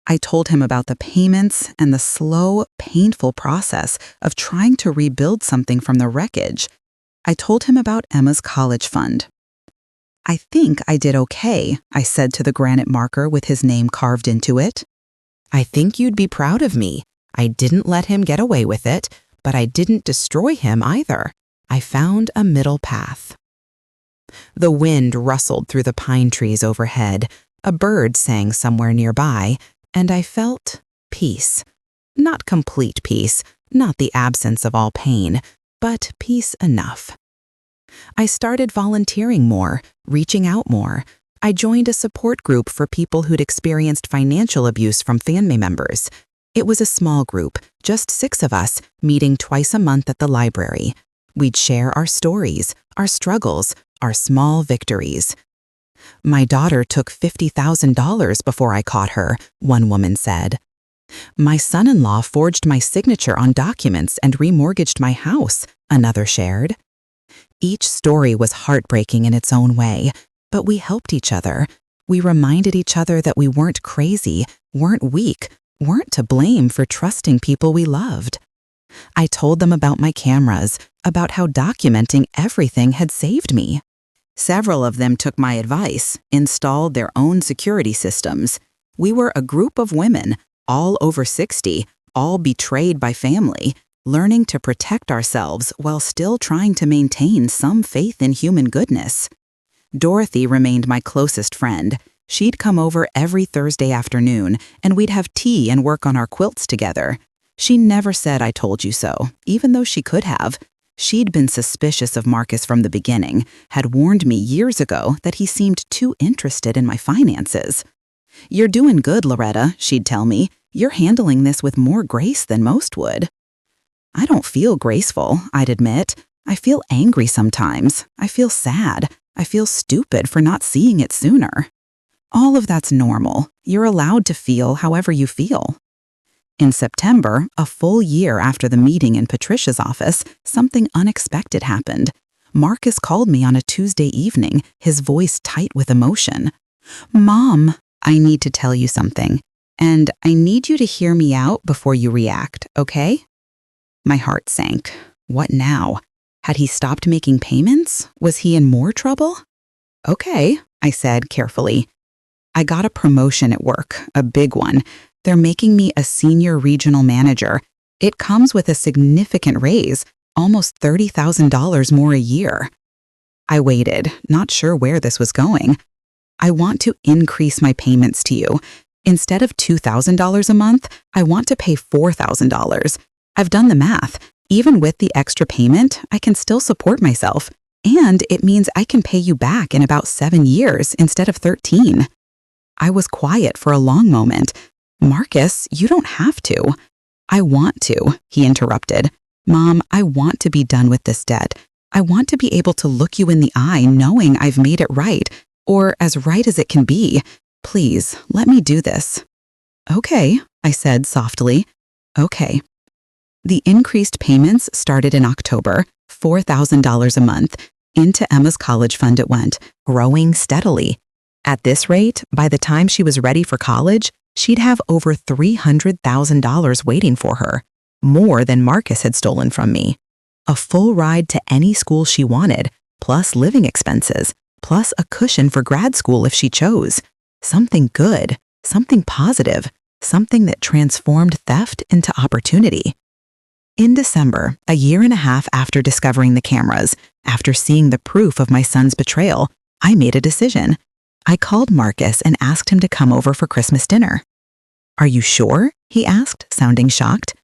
I told him about the payments and the slow, painful process of trying to rebuild something from the wreckage. I told him about Emma's college fund. "I think I did okay," I said to the granite marker with his name carved into it. "I think you'd be proud of me. I didn't let him get away with it, but I didn't destroy him either. I found a middle path." The wind rustled through the pine trees overhead. A bird sang somewhere nearby, and I felt peace. Not complete peace, not the absence of all pain, but peace enough. I started volunteering more, reaching out more. I joined a support group for people who'd experienced financial abuse from family members. It was a small group, just 6 of us, meeting twice a month at the library. We'd share our stories, our struggles, our small victories. "My daughter took $50,000 before I caught her," one woman said. "My son-in-law forged my signature on documents and remortgaged my house," another shared. Each story was heartbreaking in its own way, but we helped each other. We reminded each other that we weren't crazy, weren't weak, weren't to blame for trusting people we loved. I told them about my cameras, about how documenting everything had saved me. Several of them took my advice, installed their own security systems. We were a group of women, all over 60, all betrayed by family, learning to protect ourselves while still trying to maintain some faith in human goodness. Dorothy remained my closest friend. She'd come over every Thursday afternoon, and we'd have tea and work on our quilts together. She never said "I told you so," even though she could have. She'd been suspicious of Marcus from the beginning, had warned me years ago that he seemed too interested in my finances. "You're doing good, Loretta," she'd tell me. "You're handling this with more grace than most would." I don't feel graceful, I'd admit. I feel angry sometimes. I feel sad. I feel stupid for not seeing it sooner. All of that's normal. You're allowed to feel however you feel. In September, a full year after the meeting in Patricia's office, something unexpected happened. Marcus called me on a Tuesday evening, his voice tight with emotion. "Mom, I need to tell you something, and I need you to hear me out before you react, okay?" My heart sank. What now? Had he stopped making payments? Was he in more trouble? "Okay," I said carefully. "I got a promotion at work, a big one. They're making me a senior regional manager. It comes with a significant raise, almost $30,000 more a year." I waited, not sure where this was going. "I want to increase my payments to you. Instead of $2,000 a month, I want to pay $4,000. I've done the math. Even with the extra payment, I can still support myself. And it means I can pay you back in about 7 years instead of 13. I was quiet for a long moment. "Marcus, you don't have to." "I want to," he interrupted. "Mom, I want to be done with this debt. I want to be able to look you in the eye knowing I've made it right, or as right as it can be. Please, let me do this." "Okay," I said softly. "Okay." The increased payments started in October, $4,000 a month. Into Emma's college fund it went, growing steadily. At this rate, by the time she was ready for college, she'd have over $300,000 waiting for her, more than Marcus had stolen from me. A full ride to any school she wanted, plus living expenses, plus a cushion for grad school if she chose. Something good, something positive, something that transformed theft into opportunity. In December, a year and a half after discovering the cameras, after seeing the proof of my son's betrayal, I made a decision. I called Marcus and asked him to come over for Christmas dinner. "Are you sure?" he asked, sounding shocked.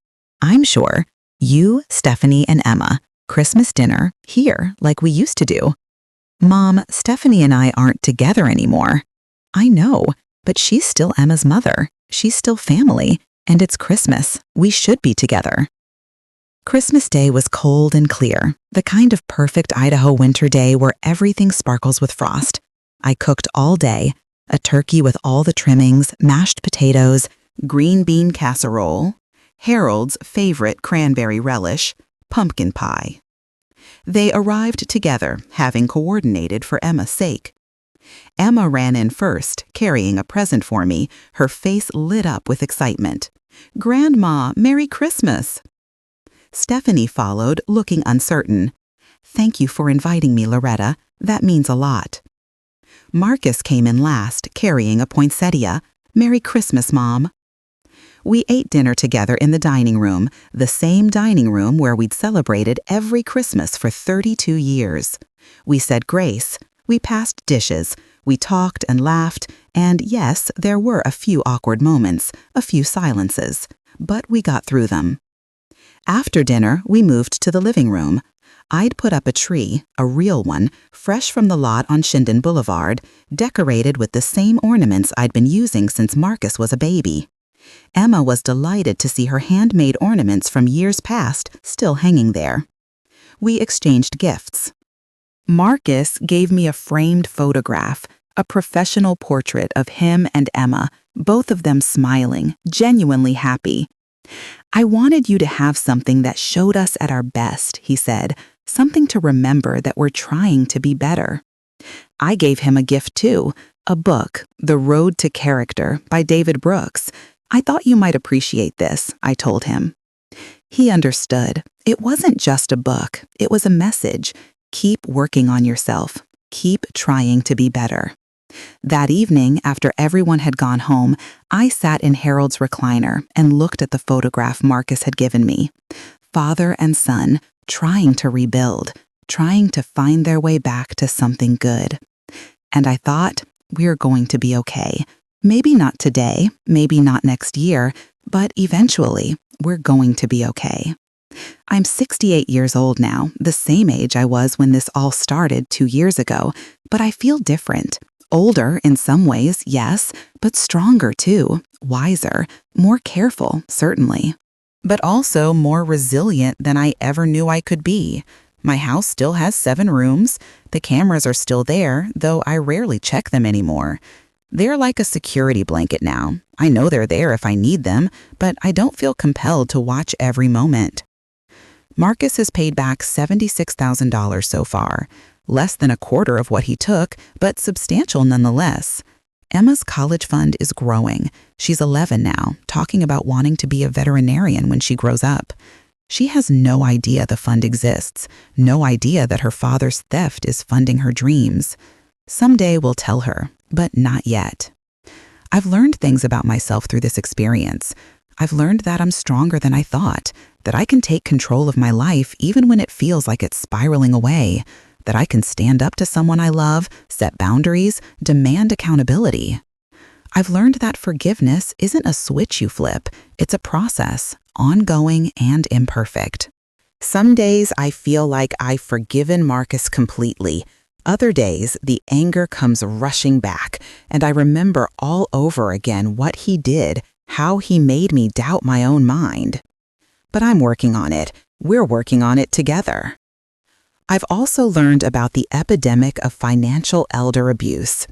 "I'm sure. You, Stephanie, and Emma. Christmas dinner, here, like we used to do." "Mom, Stephanie and I aren't together anymore." "I know, but she's still Emma's mother. She's still family, and it's Christmas. We should be together." Christmas Day was cold and clear, the kind of perfect Idaho winter day where everything sparkles with frost. I cooked all day, a turkey with all the trimmings, mashed potatoes, green bean casserole, Harold's favorite cranberry relish, pumpkin pie. They arrived together, having coordinated for Emma's sake. Emma ran in first, carrying a present for me, her face lit up with excitement. "Grandma, Merry Christmas!" Stephanie followed, looking uncertain. "Thank you for inviting me, Loretta. That means a lot." Marcus came in last, carrying a poinsettia. "Merry Christmas, Mom." We ate dinner together in the dining room, the same dining room where we'd celebrated every Christmas for 32 years. We said grace, we passed dishes, we talked and laughed, and yes, there were a few awkward moments, a few silences, but we got through them. After dinner, we moved to the living room. I'd put up a tree, a real one, fresh from the lot on Shinden Boulevard, decorated with the same ornaments I'd been using since Marcus was a baby. Emma was delighted to see her handmade ornaments from years past still hanging there. We exchanged gifts. Marcus gave me a framed photograph, a professional portrait of him and Emma, both of them smiling, genuinely happy. "I wanted you to have something that showed us at our best," he said, "something to remember that we're trying to be better." I gave him a gift too, a book, The Road to Character by David Brooks. "I thought you might appreciate this," I told him. He understood. It wasn't just a book, it was a message. Keep working on yourself. Keep trying to be better. That evening, after everyone had gone home, I sat in Harold's recliner and looked at the photograph Marcus had given me. Father and son, trying to rebuild, trying to find their way back to something good. And I thought, we're going to be okay. Maybe not today, maybe not next year, but eventually, we're going to be okay. I'm 68 years old now, the same age I was when this all started 2 years ago, but I feel different. Older in some ways, yes, but stronger too, wiser, more careful, certainly. but also more resilient than I ever knew I could be. My house still has 7 rooms. The cameras are still there, though I rarely check them anymore. They're like a security blanket now. I know they're there if I need them, but I don't feel compelled to watch every moment. Marcus has paid back $76,000 so far, less than a quarter of what he took, but substantial nonetheless. Emma's college fund is growing. She's 11 now, talking about wanting to be a veterinarian when she grows up. She has no idea the fund exists, no idea that her father's theft is funding her dreams. Someday we'll tell her, but not yet. I've learned things about myself through this experience. I've learned that I'm stronger than I thought, that I can take control of my life even when it feels like it's spiraling away, that I can stand up to someone I love, set boundaries, demand accountability. I've learned that forgiveness isn't a switch you flip, it's a process, ongoing and imperfect. Some days I feel like I've forgiven Marcus completely. Other days, the anger comes rushing back, and I remember all over again what he did, how he made me doubt my own mind. But I'm working on it. We're working on it together. I've also learned about the epidemic of financial elder abuse.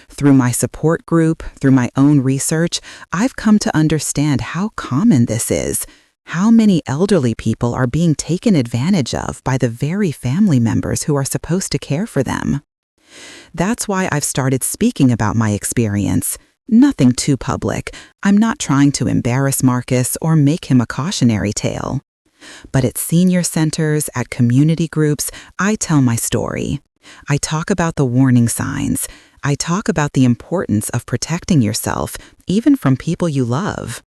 Through my support group, through my own research, I've come to understand how common this is, how many elderly people are being taken advantage of by the very family members who are supposed to care for them. That's why I've started speaking about my experience. Nothing too public. I'm not trying to embarrass Marcus or make him a cautionary tale. But at senior centers, at community groups, I tell my story. I talk about the warning signs. I talk about the importance of protecting yourself, even from people you love.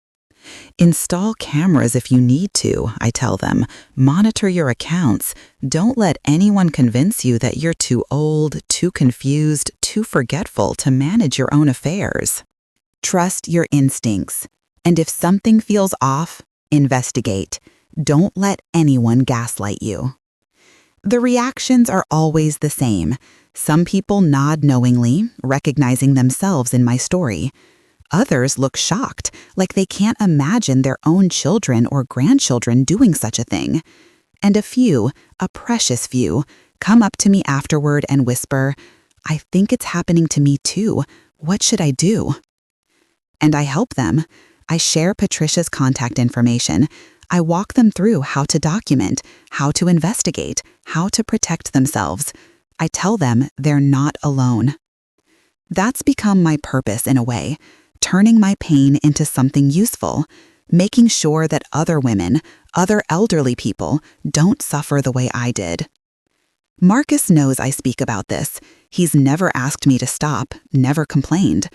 Install cameras if you need to, I tell them. Monitor your accounts. Don't let anyone convince you that you're too old, too confused, too forgetful to manage your own affairs. Trust your instincts. And if something feels off, investigate. Don't let anyone gaslight you. The reactions are always the same. Some people nod knowingly, recognizing themselves in my story. Others look shocked, like they can't imagine their own children or grandchildren doing such a thing. And a few, a precious few, come up to me afterward and whisper, "I think it's happening to me too. What should I do?" And I help them. I share Patricia's contact information. I walk them through how to document, how to investigate, how to protect themselves. I tell them they're not alone. That's become my purpose in a way, turning my pain into something useful, making sure that other women, other elderly people, don't suffer the way I did. Marcus knows I speak about this. He's never asked me to stop, never complained.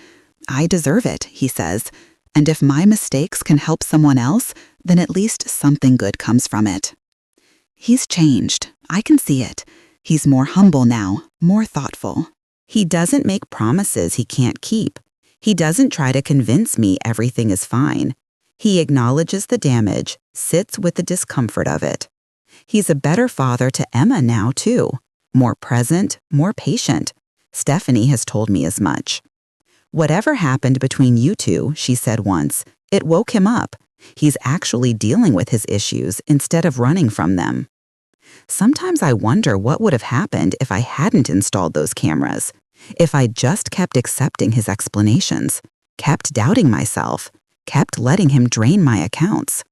I deserve it, he says, and if my mistakes can help someone else, then at least something good comes from it. He's changed. I can see it. He's more humble now, more thoughtful. He doesn't make promises he can't keep. He doesn't try to convince me everything is fine. He acknowledges the damage, sits with the discomfort of it. He's a better father to Emma now, too. More present, more patient. Stephanie has told me as much. "Whatever happened between you two," she said once, "it woke him up. He's actually dealing with his issues instead of running from them." Sometimes I wonder what would have happened if I hadn't installed those cameras, if I just kept accepting his explanations, kept doubting myself, kept letting him drain my accounts.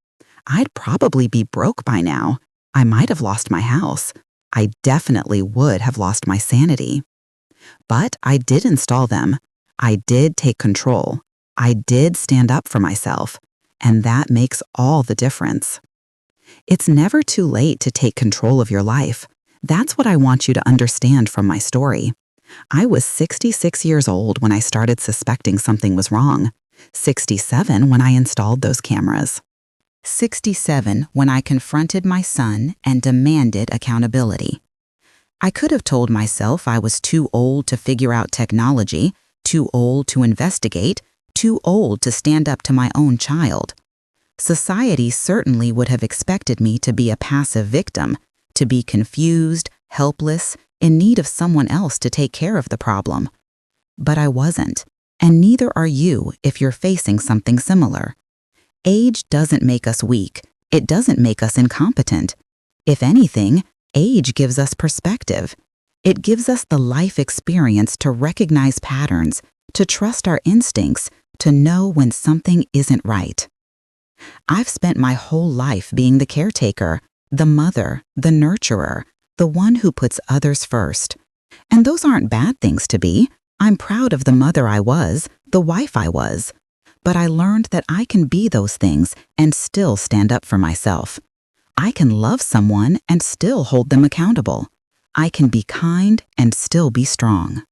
I'd probably be broke by now. I might have lost my house. I definitely would have lost my sanity. But I did install them. I did take control. I did stand up for myself. And that makes all the difference. It's never too late to take control of your life. That's what I want you to understand from my story. I was 66 years old when I started suspecting something was wrong. 67 when I installed those cameras. 67 when I confronted my son and demanded accountability. I could have told myself I was too old to figure out technology, too old to investigate, too old to stand up to my own child. Society certainly would have expected me to be a passive victim, to be confused, helpless, in need of someone else to take care of the problem. But I wasn't, and neither are you if you're facing something similar. Age doesn't make us weak, It doesn't make us incompetent. If anything, age gives us perspective. It gives us the life experience to recognize patterns, to trust our instincts, to know when something isn't right. I've spent my whole life being the caretaker, the mother, the nurturer, the one who puts others first. And those aren't bad things to be. I'm proud of the mother I was, the wife I was. But I learned that I can be those things and still stand up for myself. I can love someone and still hold them accountable. I can be kind and still be strong.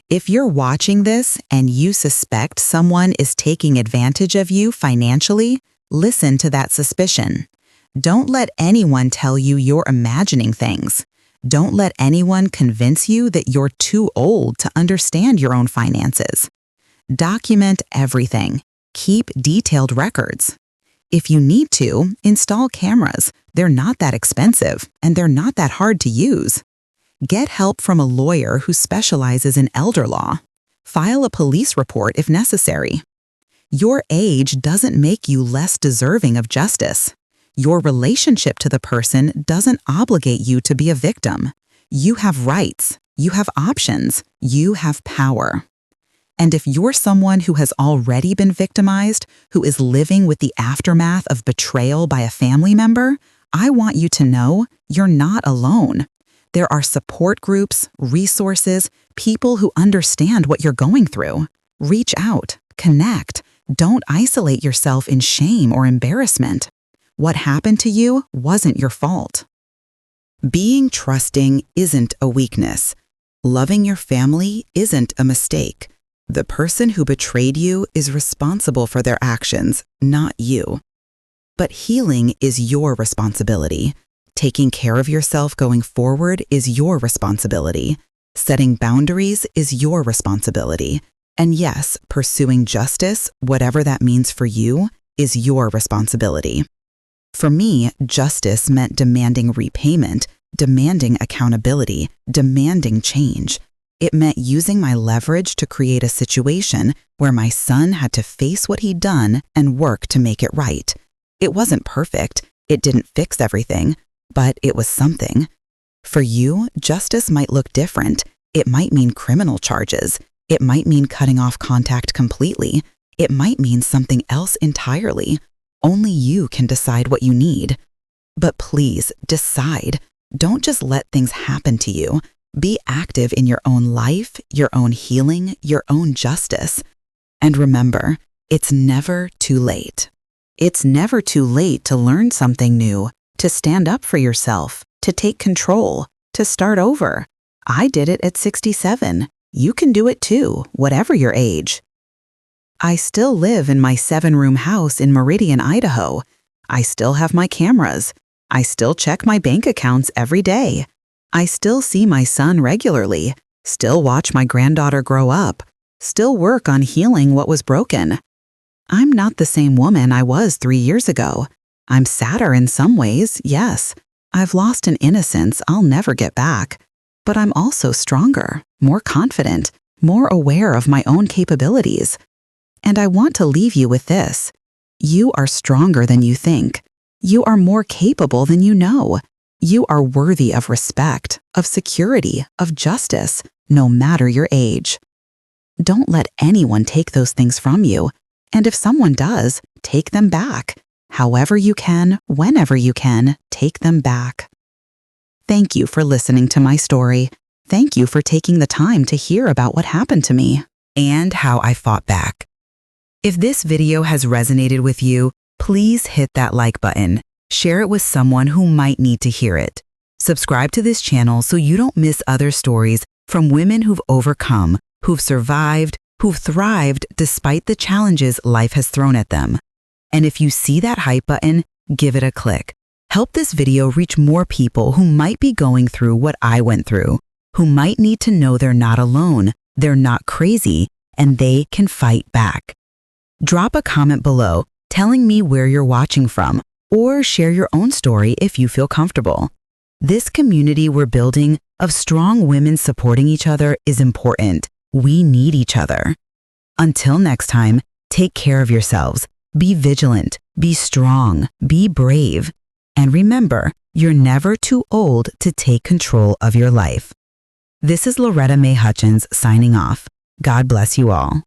If you're watching this and you suspect someone is taking advantage of you financially, listen to that suspicion. Don't let anyone tell you you're imagining things. Don't let anyone convince you that you're too old to understand your own finances. Document everything. Keep detailed records. If you need to, install cameras. They're not that expensive, and they're not that hard to use. Get help from a lawyer who specializes in elder law. File a police report if necessary. Your age doesn't make you less deserving of justice. Your relationship to the person doesn't obligate you to be a victim. You have rights. You have options. You have power. And if you're someone who has already been victimized, who is living with the aftermath of betrayal by a family member, I want you to know you're not alone. There are support groups, resources, people who understand what you're going through. Reach out, connect. Don't isolate yourself in shame or embarrassment. What happened to you wasn't your fault. Being trusting isn't a weakness. Loving your family isn't a mistake. The person who betrayed you is responsible for their actions, not you. But healing is your responsibility. Taking care of yourself going forward is your responsibility. Setting boundaries is your responsibility. And yes, pursuing justice, whatever that means for you, is your responsibility. For me, justice meant demanding repayment, demanding accountability, demanding change. It meant using my leverage to create a situation where my son had to face what he'd done and work to make it right. It wasn't perfect, it didn't fix everything, but it was something. For you, justice might look different. It might mean criminal charges. It might mean cutting off contact completely. It might mean something else entirely. Only you can decide what you need. But please, decide. Don't just let things happen to you. Be active in your own life, your own healing, your own justice. And remember, it's never too late. It's never too late to learn something new, to stand up for yourself, to take control, to start over. I did it at 67. You can do it too, whatever your age. I still live in my 7-room house in Meridian, Idaho. I still have my cameras. I still check my bank accounts every day. I still see my son regularly, still watch my granddaughter grow up, still work on healing what was broken. I'm not the same woman I was 3 years ago. I'm sadder in some ways, yes. I've lost an innocence I'll never get back. But I'm also stronger, more confident, more aware of my own capabilities. And I want to leave you with this. You are stronger than you think. You are more capable than you know. You are worthy of respect, of security, of justice, no matter your age. Don't let anyone take those things from you. And if someone does, take them back. However you can, whenever you can, take them back. Thank you for listening to my story. Thank you for taking the time to hear about what happened to me and how I fought back. If this video has resonated with you, please hit that like button. Share it with someone who might need to hear it. Subscribe to this channel so you don't miss other stories from women who've overcome, who've survived, who've thrived despite the challenges life has thrown at them. And if you see that hype button, give it a click. Help this video reach more people who might be going through what I went through, who might need to know they're not alone, they're not crazy, and they can fight back. Drop a comment below telling me where you're watching from, or share your own story if you feel comfortable. This community we're building of strong women supporting each other is important. We need each other. Until next time, take care of yourselves, Be vigilant, be strong, be brave. And remember, you're never too old to take control of your life. This is Loretta Mae Hutchins signing off. God bless you all.